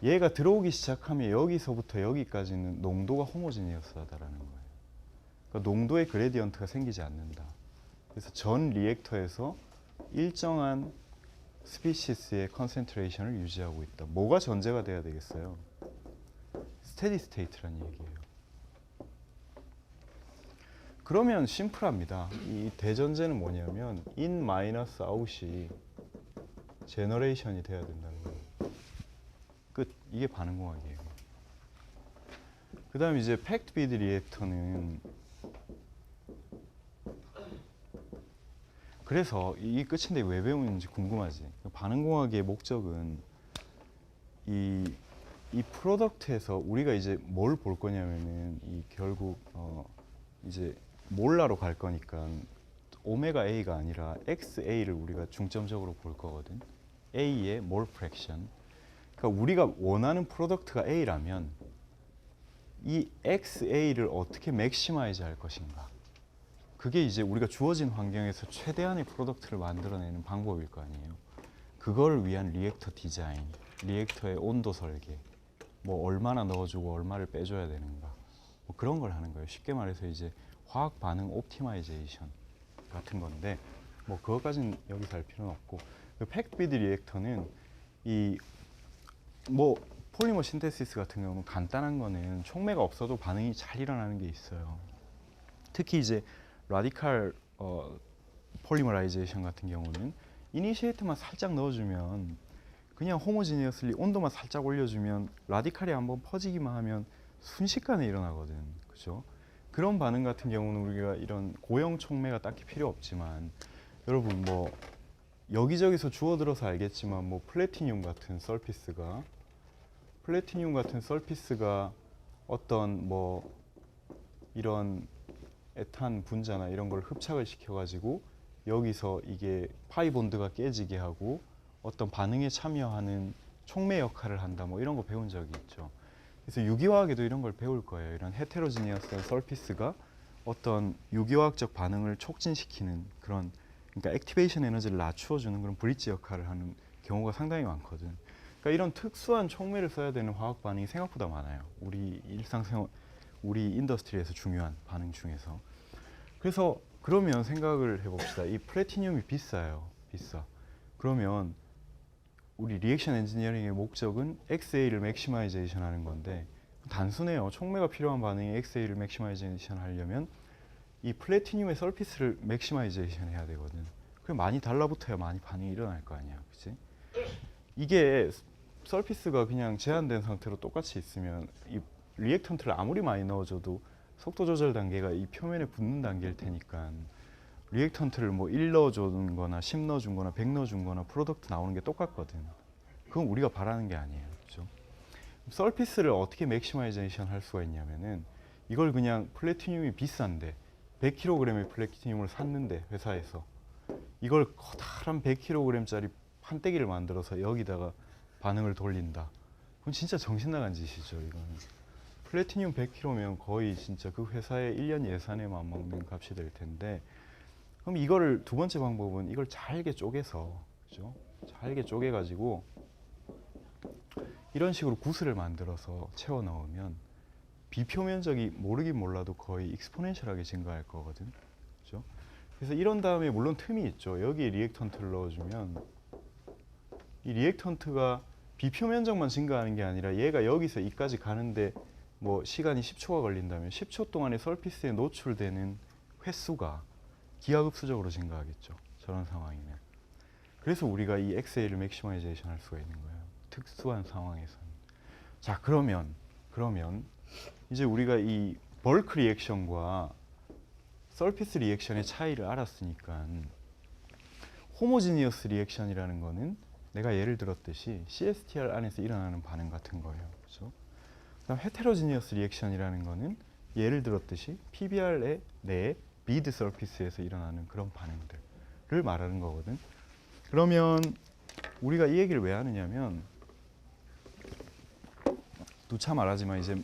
얘가 들어오기 시작하면 여기서부터 여기까지는 농도가 호모지니어스하다라는 거예요. 그러니까 농도의 그레디언트가 생기지 않는다. 그래서 전 리액터에서 일정한 스피시스의 컨센트레이션을 유지하고 있다. 뭐가 전제가 돼야 되겠어요? 스테디 스테이트라는 얘기예요. 그러면 심플합니다. 이 대전제는 뭐냐면 in 마이너스 아웃이 제너레이션이 돼야 된다는 거예요. 끝. 이게 반응공학이에요. 그 다음 이제 팩트 비드 리액터는 그래서 이 끝인데 왜 배우는지 궁금하지. 반응공학의 목적은 이 프로덕트에서 우리가 이제 뭘 볼 거냐면은 이 결국 이제 몰라로 갈 거니까 오메가 A가 아니라 XA를 우리가 중점적으로 볼 거거든. A의 몰 프랙션. 그러니까 우리가 원하는 프로덕트가 A라면 이 XA를 어떻게 맥시마이즈 할 것인가. 그게 이제 우리가 주어진 환경에서 최대한의 프로덕트를 만들어내는 방법일 거 아니에요. 그걸 위한 리액터 디자인, 리액터의 온도 설계, 뭐 얼마나 넣어주고 얼마를 빼줘야 되는가, 뭐 그런 걸 하는 거예요. 쉽게 말해서 이제 화학 반응 옵티마이제이션 같은 건데 뭐 그것까지는 여기서 할 필요는 없고 그 팩비드 리액터는 이 뭐 폴리머 신테시스 같은 경우는 간단한 거는 촉매가 없어도 반응이 잘 일어나는 게 있어요. 특히 이제 라디칼 폴리머라이제이션 같은 경우는 이니시에이트만 살짝 넣어주면 그냥 호모지니어슬리 온도만 살짝 올려주면 라디칼이 한번 퍼지기만 하면 순식간에 일어나거든. 그죠? 그런 반응 같은 경우는 우리가 이런 고형 촉매가 딱히 필요 없지만 여러분 뭐 여기저기서 주워들어서 알겠지만 뭐 플래티늄 같은 서피스가 어떤 뭐 이런 에탄 분자나 이런 걸 흡착을 시켜가지고 여기서 이게 파이 본드가 깨지게 하고 어떤 반응에 참여하는 촉매 역할을 한다 뭐 이런 거 배운 적이 있죠. 그래서 유기화학에도 이런 걸 배울 거예요. 이런 헤테로지니어스한 서피스가 어떤 유기화학적 반응을 촉진시키는 그런 그러니까 액티베이션 에너지를 낮추어주는 그런 브릿지 역할을 하는 경우가 상당히 많거든. 그러니까 이런 특수한 촉매를 써야 되는 화학 반응이 생각보다 많아요. 우리 일상생활, 우리 인더스트리에서 중요한 반응 중에서. 그래서 그러면 생각을 해봅시다. 이 플래티늄이 비싸요. 비싸. 그러면 우리 리액션 엔지니어링의 목적은 XA를 맥시마이제이션 하는 건데 단순해요. 촉매가 필요한 반응에 XA를 맥시마이제이션 하려면 이 플래티늄의 서피스를 맥시마이제이션 해야 되거든. 그럼 많이 달라붙어야 많이 반응이 일어날 거 아니야. 그치? 이게 서피스가 그냥 제한된 상태로 똑같이 있으면 이 리액턴트를 아무리 많이 넣어줘도 속도 조절 단계가 이 표면에 붙는 단계일 테니까 리액턴트를 뭐 1 넣어준 거나 10 넣어준 거나 100 넣어준 거나 프로덕트 나오는 게 똑같거든. 그건 우리가 바라는 게 아니에요. 그죠? 서피스를 어떻게 맥시마이제이션 할 수가 있냐면은 이걸 그냥 플래티늄이 비싼데 100kg의 플래티늄을 샀는데 회사에서 이걸 커다란 100kg짜리 판때기를 만들어서 여기다가 반응을 돌린다. 그건 진짜 정신 나간 짓이죠. 이거는. 플래티늄 100kg면 거의 진짜 그 회사의 1년 예산에 맞먹는 값이 될 텐데 그럼 이거를 두 번째 방법은 이걸 잘게 쪼개서 그죠? 잘게 쪼개가지고 이런 식으로 구슬을 만들어서 채워 넣으면 비표면적이 모르긴 몰라도 거의 익스포넨셜하게 증가할 거거든. 그죠? 그래서 이런 다음에 물론 틈이 있죠. 여기에 리액턴트를 넣어주면 이 리액턴트가 비표 면적만 증가하는 게 아니라 얘가 여기서 이까지 가는데 뭐 시간이 10초가 걸린다면 10초 동안에 서피스에 노출되는 횟수가 기하급수적으로 증가하겠죠. 저런 상황이면. 그래서 우리가 이 XA를 맥시마이제이션 할 수가 있는 거예요. 특수한 상황에서는. 자, 그러면 이제 우리가 이 벌크 리액션과 서피스 리액션의 차이를 알았으니까 호모지니어스 리액션이라는 거는 내가 예를 들었듯이 CSTR 안에서 일어나는 반응 같은 거예요. 그렇죠? 그다음 헤테로지니어스 리액션이라는 거는 예를 들었듯이 PBR 내에 비드 서피스에서 일어나는 그런 반응들을 말하는 거거든. 그러면 우리가 이 얘기를 왜 하느냐면 누차 말하지만 이제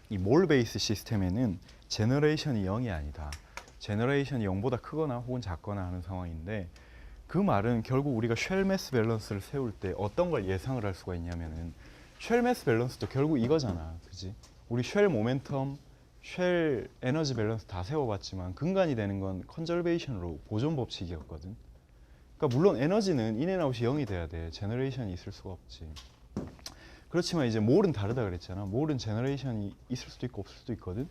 이 몰 베이스 시스템에는 제너레이션이 0이 아니다. 제너레이션이 0보다 크거나 혹은 작거나 하는 상황인데 그 말은 결국 우리가 쉘 매스 밸런스를 세울 때 어떤 걸 예상을 할 수가 있냐면은 쉘 매스 밸런스도 결국 이거잖아. 그지? 우리 쉘 모멘텀, 쉘 에너지 밸런스 다 세워봤지만 근간이 되는 건 컨저베이션으로 보존 법칙이었거든. 그러니까 물론 에너지는 인앤아웃이 0이 돼야 돼. 제너레이션이 있을 수가 없지. 그렇지만 이제 몰은 다르다 그랬잖아. 몰은 제너레이션이 있을 수도 있고 없을 수도 있거든.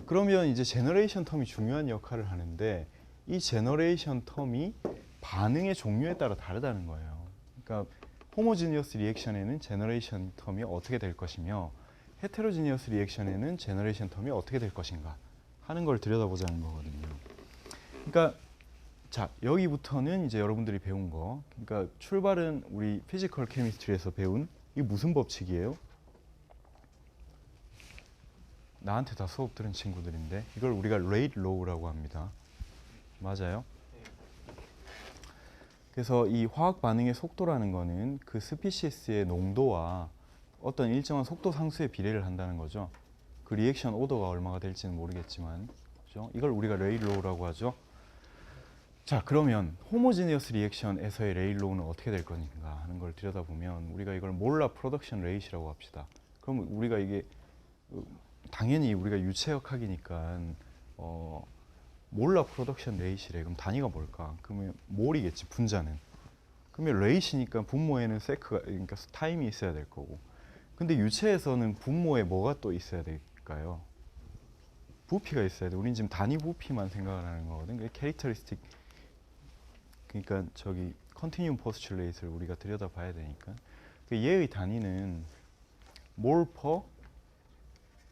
그러면 이제 제너레이션 텀이 중요한 역할을 하는데 이 제너레이션 텀이 반응의 종류에 따라 다르다는 거예요. 그러니까 호모지니어스 리액션에는 제너레이션 텀이 어떻게 될 것이며 헤테로지니어스 리액션에는 제너레이션 텀이 어떻게 될 것인가 하는 걸 들여다보자는 거거든요. 그러니까 자, 여기부터는 이제 여러분들이 배운 거. 그러니까 출발은 우리 피지컬 케미스트리에서 배운 이 무슨 법칙이에요? 나한테 다 수업 들은 친구들인데 이걸 우리가 레이트 로우라고 합니다. 맞아요? 그래서 이 화학 반응의 속도라는 거는 그 스피시스의 농도와 어떤 일정한 속도 상수에 비례를 한다는 거죠. 그 리액션 오더가 얼마가 될지는 모르겠지만, 그죠? 이걸 우리가 레이트 로우라고 하죠. 자, 그러면 호모지니어스 리액션에서의 레이트 로우는 어떻게 될 것인가 하는 걸 들여다보면 우리가 이걸 몰라 프로덕션 레이시라고 합시다. 그럼 우리가 이게 당연히 우리가 유체역학이니까 몰라 프로덕션 레이시래. 그럼 단위가 뭘까? 그러면 몰이겠지, 분자는. 그러면 레이시니까 분모에는 세크가, 그러니까 타임이 있어야 될 거고. 근데 유체에서는 분모에 뭐가 또 있어야 될까요? 부피가 있어야 돼. 우린 지금 단위 부피만 생각을 하는 거거든. 그게 캐릭터리스틱, 그러니까 저기 컨티뉴움 포스츄레이트를 우리가 들여다봐야 되니까. 얘의 단위는 몰 퍼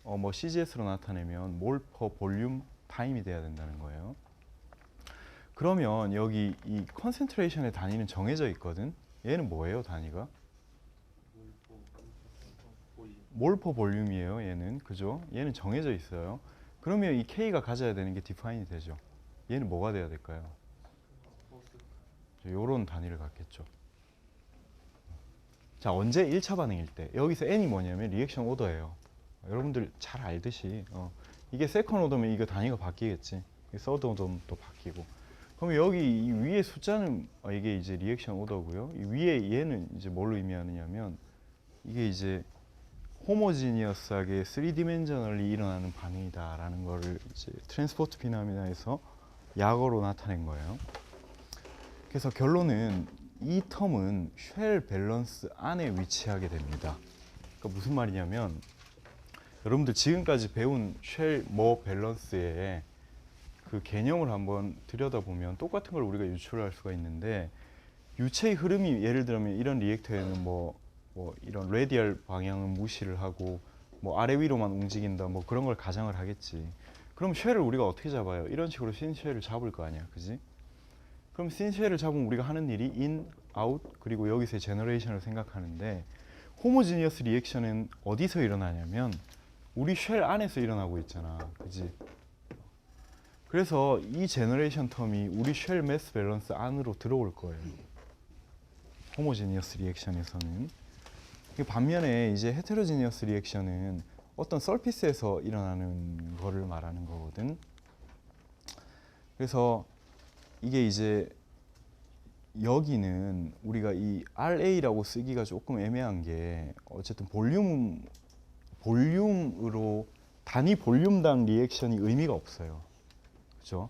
뭐 CGS로 나타내면 몰 퍼 볼륨 타임이 돼야 된다는 거예요. 그러면 여기 이 컨센트레이션의 단위는 정해져 있거든. 얘는 뭐예요, 단위가? 몰 퍼 볼륨이에요, 얘는. 그죠? 얘는 정해져 있어요. 그러면 이 K가 가져야 되는 게 디파인이 되죠. 얘는 뭐가 돼야 될까요? 요런 단위를 갖겠죠. 자, 언제 1차 반응일 때? 여기서 N이 뭐냐면 리액션 오더예요. 여러분들 잘 알듯이 이게 세컨 오더면 이거 단위가 바뀌겠지. 서드 오더면 또 바뀌고. 그럼 여기 이 위에 숫자는 이게 이제 리액션 오더고요. 이 위에 얘는 이제 뭘로 의미하느냐면 이게 이제 호모지니어스하게 3디멘저널이 일어나는 반응이다라는 거를 이제 트랜스포트 피노미나에서 약어로 나타낸 거예요. 그래서 결론은 이 텀은 쉘 밸런스 안에 위치하게 됩니다. 그러니까 무슨 말이냐면 여러분들 지금까지 배운 쉘 뭐 밸런스의 그 개념을 한번 들여다보면 똑같은 걸 우리가 유출할 수가 있는데 유체의 흐름이 예를 들면 이런 리액터에는 뭐 이런 레디얼 방향은 무시를 하고 뭐 아래 위로만 움직인다 뭐 그런 걸 가정을 하겠지. 그럼 쉘을 우리가 어떻게 잡아요? 이런 식으로 신 쉘을 잡을 거 아니야, 그지? 그럼 신 쉘을 잡으면 우리가 하는 일이 인, 아웃 그리고 여기서의 제너레이션을 생각하는데 호모지니어스 리액션은 어디서 일어나냐면 우리 쉘 안에서 일어나고 있잖아, 그지? 그래서 이 제너레이션 텀이 우리 쉘 매스 밸런스 안으로 들어올 거예요. 호모지니어스 리액션에서는. 반면에 이제 헤테로지니어스 리액션은 어떤 서피스에서 일어나는 거를 말하는 거거든. 그래서 이게 이제 여기는 우리가 이 RA라고 쓰기가 조금 애매한 게 어쨌든 볼륨으로 단위 볼륨당 리액션이 의미가 없어요. 그죠?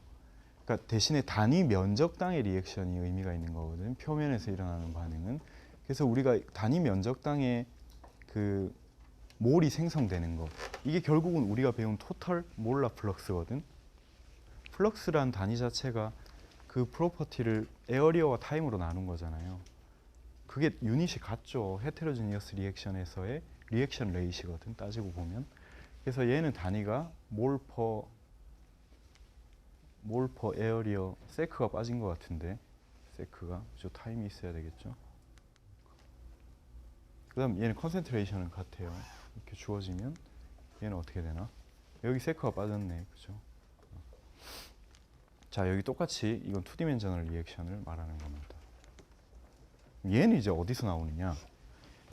그러니까 대신에 단위 면적당의 리액션이 의미가 있는 거거든. 표면에서 일어나는 반응은. 그래서 우리가 단위 면적당의 그 몰이 생성되는 거, 이게 결국은 우리가 배운 토탈 몰라 플럭스거든. 플럭스란 단위 자체가 그 프로퍼티를 에어리어와 타임으로 나눈 거잖아요. 그게 유닛이 같죠. 헤테로지니어스 리액션에서의 리액션 레이시거든, 따지고 보면. 그래서 얘는 단위가 몰 퍼 에어리어, 세크가 빠진 것 같은데, 세크가 저 타임이 있어야 되겠죠. 그다음 얘는 컨센트레이션은 같아요. 이렇게 주어지면 얘는 어떻게 되나? 여기 세크가 빠졌네, 그죠? 자, 여기 똑같이 이건 투디멘셔널 리액션을 말하는 겁니다. 얘는 이제 어디서 나오느냐?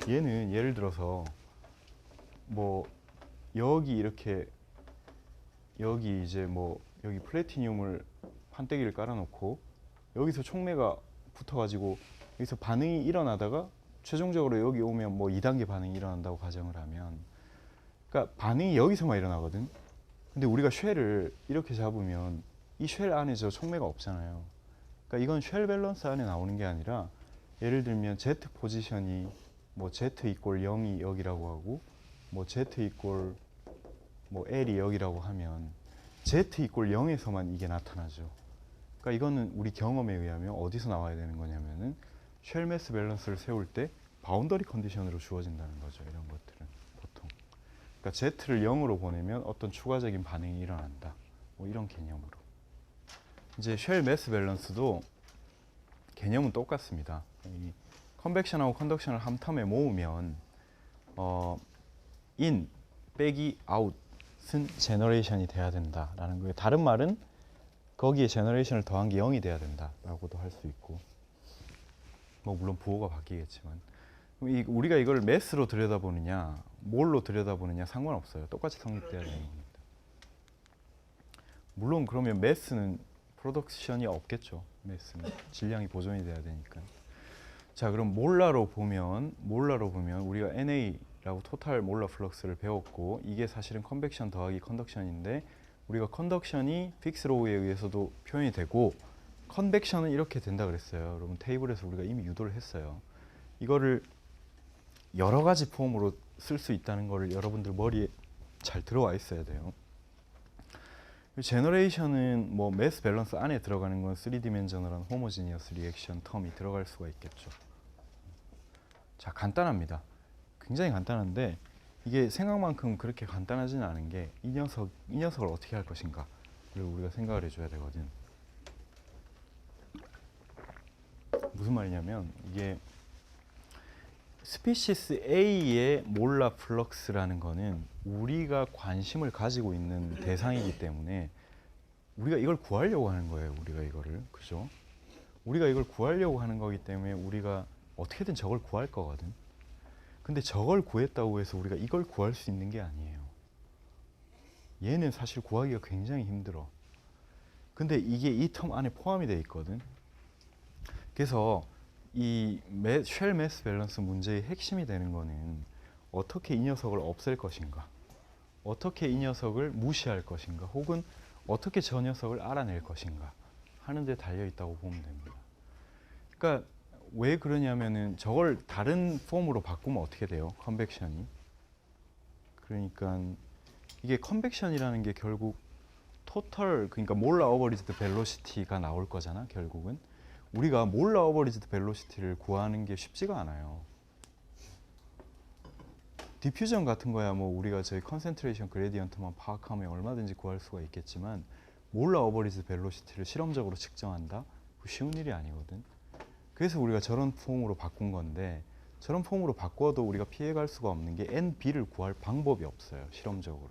얘는 예를 들어서 뭐 여기 이렇게 여기 이제 뭐 여기 플래티늄을 판때기를 깔아놓고 여기서 촉매가 붙어가지고 여기서 반응이 일어나다가 최종적으로 여기 오면 뭐 2단계 반응이 일어난다고 가정을 하면, 그러니까 반응이 여기서만 일어나거든. 근데 우리가 쉘을 이렇게 잡으면 이 쉘 안에 저 촉매가 없잖아요. 그러니까 이건 쉘 밸런스 안에 나오는 게 아니라, 예를 들면 Z 포지션이 뭐 Z 이꼴 0이 여기라고 하고 뭐 Z 이꼴 뭐 L이 여기라고 하면 Z 이꼴 0에서만 이게 나타나죠. 그러니까 이거는 우리 경험에 의하면 어디서 나와야 되는 거냐면은 쉘 매스 밸런스를 세울 때 바운더리 컨디션으로 주어진다는 거죠. 이런 것들은 보통. 그러니까 Z를 0으로 보내면 어떤 추가적인 반응이 일어난다. 뭐 이런 개념으로. 이제 쉘 매스 밸런스도 개념은 똑같습니다. 이 컨벡션하고 컨덕션을 한 텀에 모으면 인 빼기 아웃은 제너레이션이 돼야 된다라는 거예요. 다른 말은 거기에 제너레이션을 더한 게 0이 돼야 된다라고도 할 수 있고, 뭐 물론 부호가 바뀌겠지만, 우리가 이걸 매스로 들여다보느냐 몰로 들여다보느냐 상관없어요. 똑같이 성립돼야 되는 겁니다. 물론 그러면 매스는 프로덕션이 없겠죠. 매스는 질량이 보존이 돼야 되니까. 자, 그럼 몰라로 보면 우리가 NA라고 토탈 몰라 플럭스를 배웠고, 이게 사실은 컨벡션 더하기 컨덕션인데, 우리가 컨덕션이 픽스 로우에 의해서도 표현이 되고 컨벡션은 이렇게 된다 그랬어요. 여러분 테이블에서 우리가 이미 유도를 했어요. 이거를 여러 가지 폼으로 쓸 수 있다는 거를 여러분들 머리에 잘 들어와 있어야 돼요. 제너레이션은 뭐 매스 밸런스 안에 들어가는 건 3디멘셔널한 호모지니어스 리액션 텀이 들어갈 수가 있겠죠. 자, 간단합니다. 굉장히 간단한데 이게 생각만큼 그렇게 간단하지는 않은 게, 이 녀석을 어떻게 할 것인가 를 우리가 생각을 해줘야 되거든. 무슨 말이냐면, 이게 스피시스 A의 몰라 플럭스라는 거는 우리가 관심을 가지고 있는 대상이기 때문에 우리가 이걸 구하려고 하는 거예요. 우리가 이거를, 그죠? 우리가 이걸 구하려고 하는 거기 때문에 우리가 어떻게든 저걸 구할 거거든. 근데 저걸 구했다고 해서 우리가 이걸 구할 수 있는 게 아니에요. 얘는 사실 구하기가 굉장히 힘들어. 근데 이게 이 텀 안에 포함이 돼 있거든. 그래서 이 쉘 매스 밸런스 문제의 핵심이 되는 거는 어떻게 이 녀석을 없앨 것인가, 어떻게 이 녀석을 무시할 것인가, 혹은 어떻게 저 녀석을 알아낼 것인가 하는 데 달려 있다고 보면 됩니다. 그러니까 왜 그러냐면은 저걸 다른 폼으로 바꾸면 어떻게 돼요? 컨벡션이. 그러니까 이게 컨벡션이라는 게 결국 토탈, 그러니까 몰라 어버리지드 벨로시티가 나올 거잖아. 결국은 우리가 몰라 어버리지드 벨로시티를 구하는 게 쉽지가 않아요. 디퓨전 같은 거야 뭐 우리가 저희 컨센트레이션 그레디언트만 파악하면 얼마든지 구할 수가 있겠지만, 몰라 어버리지드 벨로시티를 실험적으로 측정한다? 그 쉬운 일이 아니거든. 그래서 우리가 저런 폼으로 바꾼 건데, 저런 폼으로 바꿔도 우리가 피해갈 수가 없는 게 NB를 구할 방법이 없어요. 실험적으로.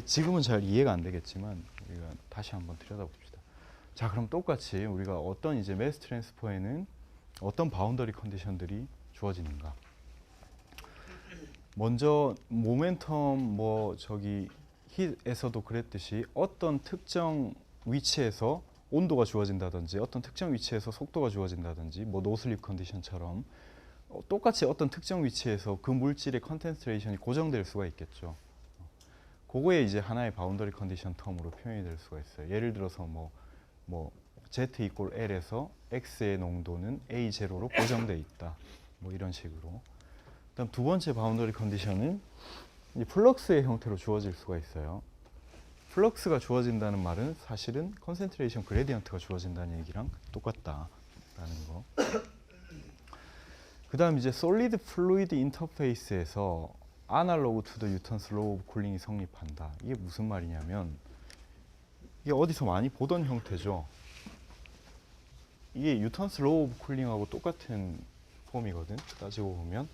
지금은 잘 이해가 안 되겠지만 우리가 다시 한번 들여다봅시다. 자, 그럼 똑같이 우리가 어떤 이제 매스 트랜스퍼에는 어떤 바운더리 컨디션들이 주어지는가. 먼저 모멘텀 뭐 저기 hit에서도 그랬듯이 어떤 특정 위치에서 온도가 주어진다든지 어떤 특정 위치에서 속도가 주어진다든지, 뭐 노슬립 컨디션처럼 똑같이 어떤 특정 위치에서 그 물질의 컨센트레이션이 고정될 수가 있겠죠. 그거에 이제 하나의 바운더리 컨디션 텀으로 표현이 될 수가 있어요. 예를 들어서 뭐 Z 이퀄 L에서 X의 농도는 A0로 고정돼 있다. 뭐 이런 식으로. 그다음 두 번째 바운더리 컨디션은 이 플럭스의 형태로 주어질 수가 있어요. 플럭스가 주어진다는 말은 사실은 컨센트레이션 그레디언트가 주어진다는 얘기랑 똑같다라는 거. 그다음 이제 솔리드 플루이드 인터페이스에서 아날로그 투 더 뉴턴스 로우 오브 쿨링이 성립한다. 이게 무슨 말이냐면 이게 어디서 많이 보던 형태죠. 이게 뉴턴스 로우 오브 쿨링하고 똑같은 폼이거든. 따지고 보면.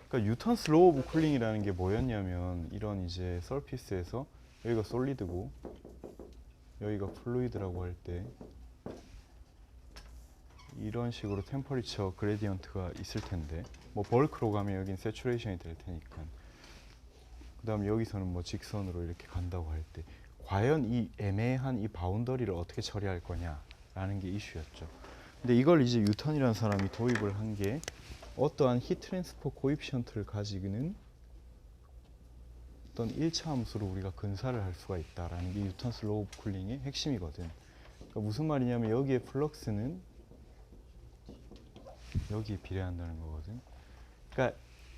그러니까 뉴턴스 로우 오브 쿨링이라는 게 뭐였냐면 이런 이제 서피스에서 여기가 솔리드고 여기가 플루이드라고 할 때 이런 식으로 템퍼리처 그레디언트가 있을 텐데 뭐 벌크로 가면 여긴 세츄레이션이 될 테니까 그다음 여기서는 뭐 직선으로 이렇게 간다고 할 때 과연 이 애매한 이 바운더리를 어떻게 처리할 거냐라는 게 이슈였죠. 근데 이걸 이제 뉴턴이라는 사람이 도입을 한 게 어떠한 히트 트랜스퍼 코에피션트를 가지고는 어떤 1차 함수로 우리가 근사를 할 수가 있다라는 게 뉴턴스 로우 오브 쿨링의 핵심이거든. 그러니까 무슨 말이냐면 여기에 플럭스는 여기에 비례한다는 거거든. 그러니까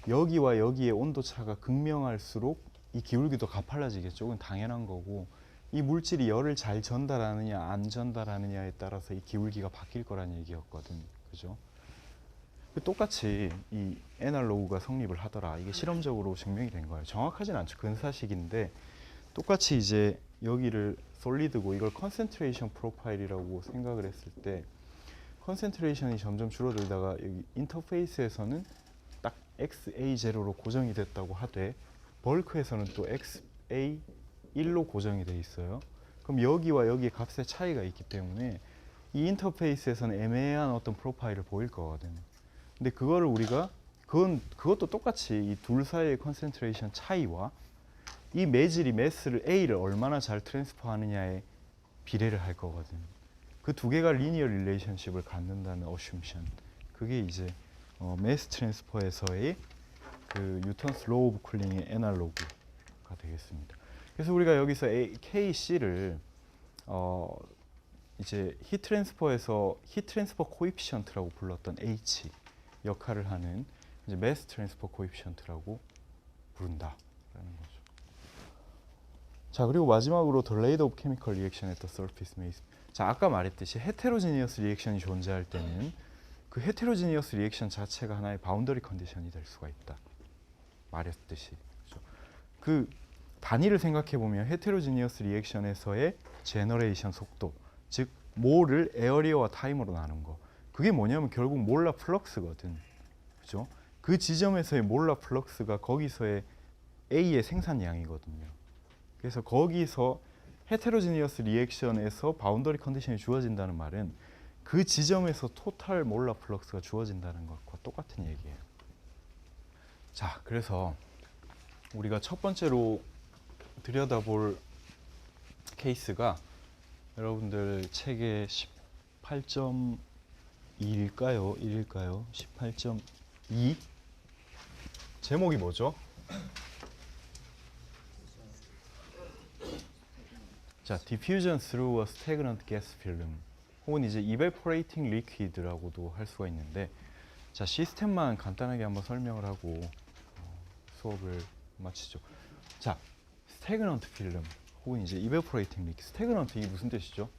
여기와 여기의 온도 차가 극명할수록 이 기울기도 가팔라지겠죠. 그건 당연한 거고 이 물질이 열을 잘 전달하느냐 안 전달하느냐에 따라서 이 기울기가 바뀔 거란 얘기였거든. 그죠? 똑같이 이 애널로그가 성립을 하더라. 이게 실험적으로 증명이 된 거예요. 정확하진 않죠. 근사식인데 똑같이 이제 여기를 솔리드고 이걸 컨센트레이션 프로파일이라고 생각을 했을 때 컨센트레이션이 점점 줄어들다가 여기 인터페이스에서는 딱 XA0로 고정이 됐다고 하되 벌크에서는 또 XA1로 고정이 돼 있어요. 그럼 여기와 여기의 값의 차이가 있기 때문에 이 인터페이스에서는 애매한 어떤 프로파일을 보일 거거든. 근데 그거를 우리가 그것도 똑같이 이 둘 사이의 컨센트레이션 차이와 이 매질이 매스를 A를 얼마나 잘 트랜스퍼하느냐에 비례를 할 거거든. 그 두 개가 리니어 릴레이션십을 갖는다는 어쓰션. 그게 이제 매스 트랜스퍼에서의 그 뉴턴스 로우 오브 쿨링의 애널로그가 되겠습니다. 그래서 우리가 여기서 KC를 이제 히트 트랜스퍼에서 히트 트랜스퍼 코에피션트라고 불렀던 H 역할을 하는 이제 매스 트랜스퍼 코에피션트라고 부른다라는 거죠. 자, 그리고 마지막으로 the rate of chemical reaction at the surface may. 자, 아까 말했듯이 헤테로지니어스 리액션이 존재할 때는 그 헤테로지니어스 리액션 자체가 하나의 바운더리 컨디션이 될 수가 있다. 말했듯이. 그렇죠? 그 단위를 생각해 보면 헤테로지니어스 리액션에서의 제너레이션 속도, 즉 몰을 에어리어와 타임으로 나눈 거. 그게 뭐냐면 결국 몰라 플럭스거든. 그죠? 그 지점에서의 몰라 플럭스가 거기서의 A의 생산량이거든요. 그래서 거기서 헤테로지니어스 리액션에서 바운더리 컨디션이 주어진다는 말은 그 지점에서 토탈 몰라 플럭스가 주어진다는 것과 똑같은 얘기예요. 자, 그래서 우리가 첫 번째로 들여다볼 케이스가 여러분들 책의 18.2일까요? 1일까요? 18.2? 제목이 뭐죠? 자, diffusion through a stagnant gas film 혹은 이제 evaporating liquid라고도 할 수가 있는데 자, 시스템만 간단하게 한번 설명을 하고 수업을 마치죠. 자, stagnant film 혹은 이제 evaporating liquid. stagnant 이게 무슨 뜻이죠?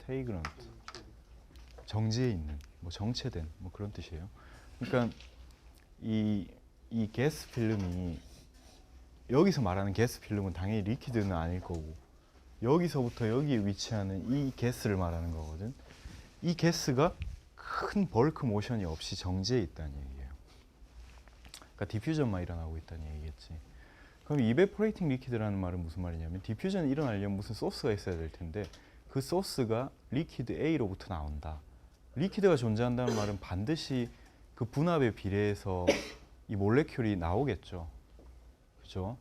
stagnant 정지해 있는, 뭐 정체된 뭐 그런 뜻이에요. 그러니까 이 가스 필름이 여기서 말하는 가스 필름은 당연히 리퀴드는 아닐 거고 여기서부터 여기에 위치하는 이 가스를 말하는 거거든. 이 가스가 큰 벌크 모션이 없이 정지해 있다는 얘기예요. 그러니까 디퓨전만 일어나고 있다는 얘기겠지. 그럼 이베포레이팅 리퀴드라는 말은 무슨 말이냐면 디퓨전이 일어나려면 무슨 소스가 있어야 될 텐데 그 소스가 리퀴드 A로부터 나온다. 리퀴드가 존재한다는 말은 반드시 그 분압에 비례해서 이 몰레큘이 나오겠죠. 그죠?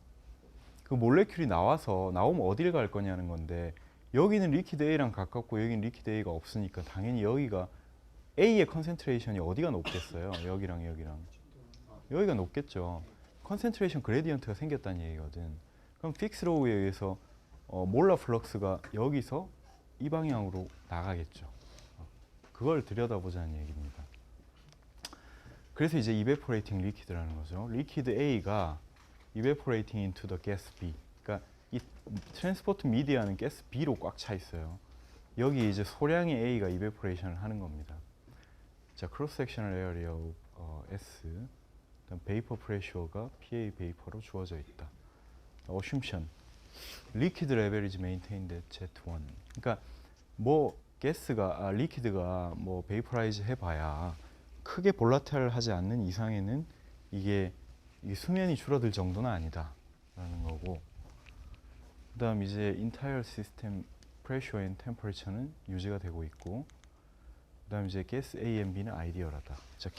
그 몰레큘이 나오면 어디를 갈 거냐는 건데 여기는 리퀴드 A랑 가깝고 여기는 리퀴드 A가 없으니까 당연히 여기가 A의 컨센트레이션이 어디가 높겠어요? 여기랑 여기랑. 여기가 높겠죠. 컨센트레이션 그레디언트가 생겼다는 얘기거든. 그럼 픽스 로우에 의해서 몰라 플럭스가 여기서 이 방향으로 나가겠죠. 그걸 들여다보자는 얘기입니다. 그래서 이제 evaporating liquid라는 거죠. liquid A가 evaporating into the gas B. 그러니까 이 트랜스포트 미디어는 가스 B로 꽉 차 있어요. 여기 이제 소량의 A가 evaporation을 하는 겁니다. 자, cross sectional area of S. 그다음 vapor pressure가 PA vapor로 주어져 있다. assumption. liquid level is maintained at Z1. 그러니까 뭐 가스가 리퀴드가 뭐 베이퍼라이즈 해봐야 크게 볼라타일하지 않는 이상에는 이게 수면이 줄어들 정도는 아니다라는 거고. 그다음 이제 entire system pressure and temperature는 유지가 되고 있고. 그다음 이제 가스 A and B는 아이디얼하다. 자,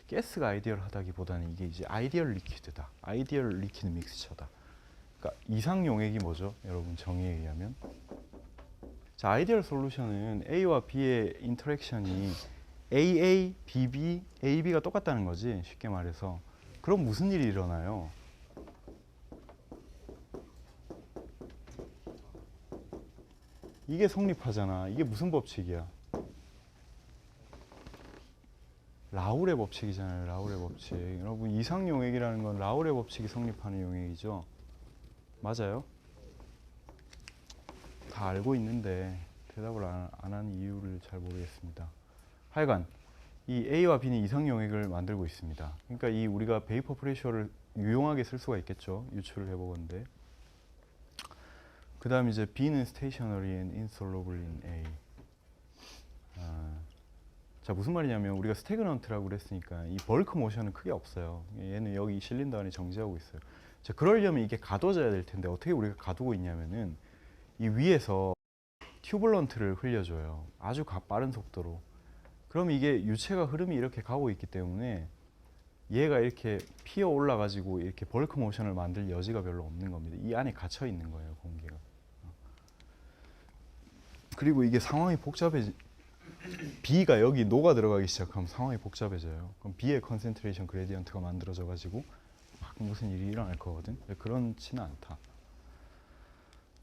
가스가 아이디얼하다기보다는 이게 이제 아이디얼 리퀴드다. 아이디얼 리퀴드 믹스처다. 그러니까 이상 용액이 뭐죠? 여러분 정의에 의하면. 자, 아이디얼 솔루션은 A와 B의 인터랙션이 AA, BB, AB가 똑같다는 거지. 쉽게 말해서. 그럼 무슨 일이 일어나요? 이게 성립하잖아. 이게 무슨 법칙이야? 라울의 법칙이잖아요. 라울의 법칙. 여러분 이상 용액이라는 건 라울의 법칙이 성립하는 용액이죠. 맞아요? 다 알고 있는데 대답을 안 하는 이유를 잘 모르겠습니다. 하여간 이 A와 B는 이상 용액을 만들고 있습니다. 그러니까 이 우리가 베이퍼 프레셔를 유용하게 쓸 수가 있겠죠. 유출을 해보건데. 그 다음 이제 B는 stationary and insoluble in A. 자, 무슨 말이냐면 우리가 스태그넌트라고 그랬으니까 이 벌크 모션은 크게 없어요. 얘는 여기 실린더 안에 정지하고 있어요. 자, 그러려면 이게 가둬져야 될 텐데 어떻게 우리가 가두고 있냐면은 이 위에서 튜블런트를 흘려줘요. 아주 빠른 속도로. 그럼 이게 유체가 흐름이 이렇게 가고 있기 때문에 얘가 이렇게 피어 올라가지고 이렇게 벌크 모션을 만들 여지가 별로 없는 겁니다. 이 안에 갇혀 있는 거예요, 공기가. 그리고 이게 상황이 B가 여기 녹아 들어가기 시작하면 상황이 복잡해져요. 그럼 B의 컨센트레이션 그레디언트가 만들어져 가지고 막 무슨 일이 일어날 거거든. 그렇지는 않다.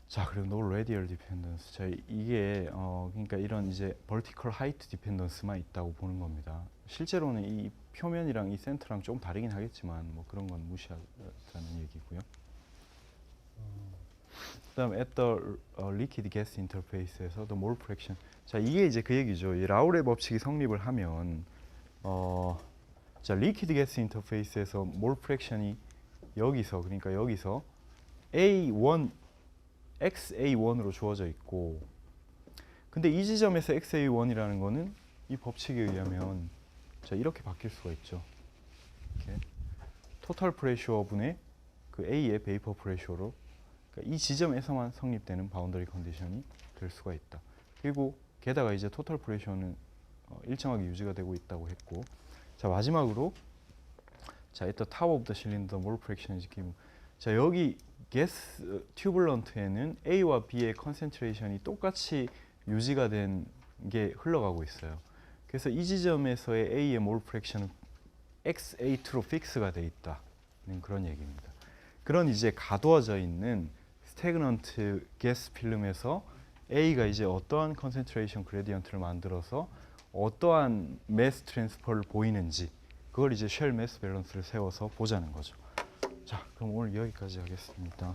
자, 그리고 no radial dependence. 자, 이게 그러니까 이런 이제 vertical height dependence만 있다고 보는 겁니다. 실제로는 이 표면이랑 이 센터랑 좀 다르긴 하겠지만 뭐 그런 건 무시하자는 얘기고요. 그다음 at the liquid gas interface에서 the mole fraction. 자, 이게 이제 그 얘기죠. 이 라울의 법칙이 성립을 하면 자, liquid gas interface에서 mole fraction이 여기서 그러니까 여기서 A1 XA1으로 주어져 있고, 근데 이 지점에서 XA1이라는 거는 이 법칙에 의하면 자, 이렇게 바뀔 수가 있죠. 이렇게 토탈 프레셔 분의 그 A의 베이퍼 프레셔로, 그러니까 이 지점에서만 성립되는 바운더리 컨디션이 될 수가 있다. 그리고 게다가 이제 토탈 프레셔는 일정하게 유지가 되고 있다고 했고, 자, 마지막으로 자, at the top of the cylinder mole fraction is given. 자, 여기 가스 튜블런트에는 A와 B의 컨센트레이션이 똑같이 유지가 된 게 흘러가고 있어요. 그래서 이 지점에서의 A의 몰 프랙션은 XA2로 픽스가 돼 있다는 그런 얘기입니다. 그런 이제 가두어져 있는 스태그넌트 가스 필름에서 A가 이제 어떠한 컨센트레이션 그레디언트를 만들어서 어떠한 매스 트랜스퍼를 보이는지, 그걸 이제 쉘 매스 밸런스를 세워서 보자는 거죠. 자, 그럼 오늘 여기까지 하겠습니다.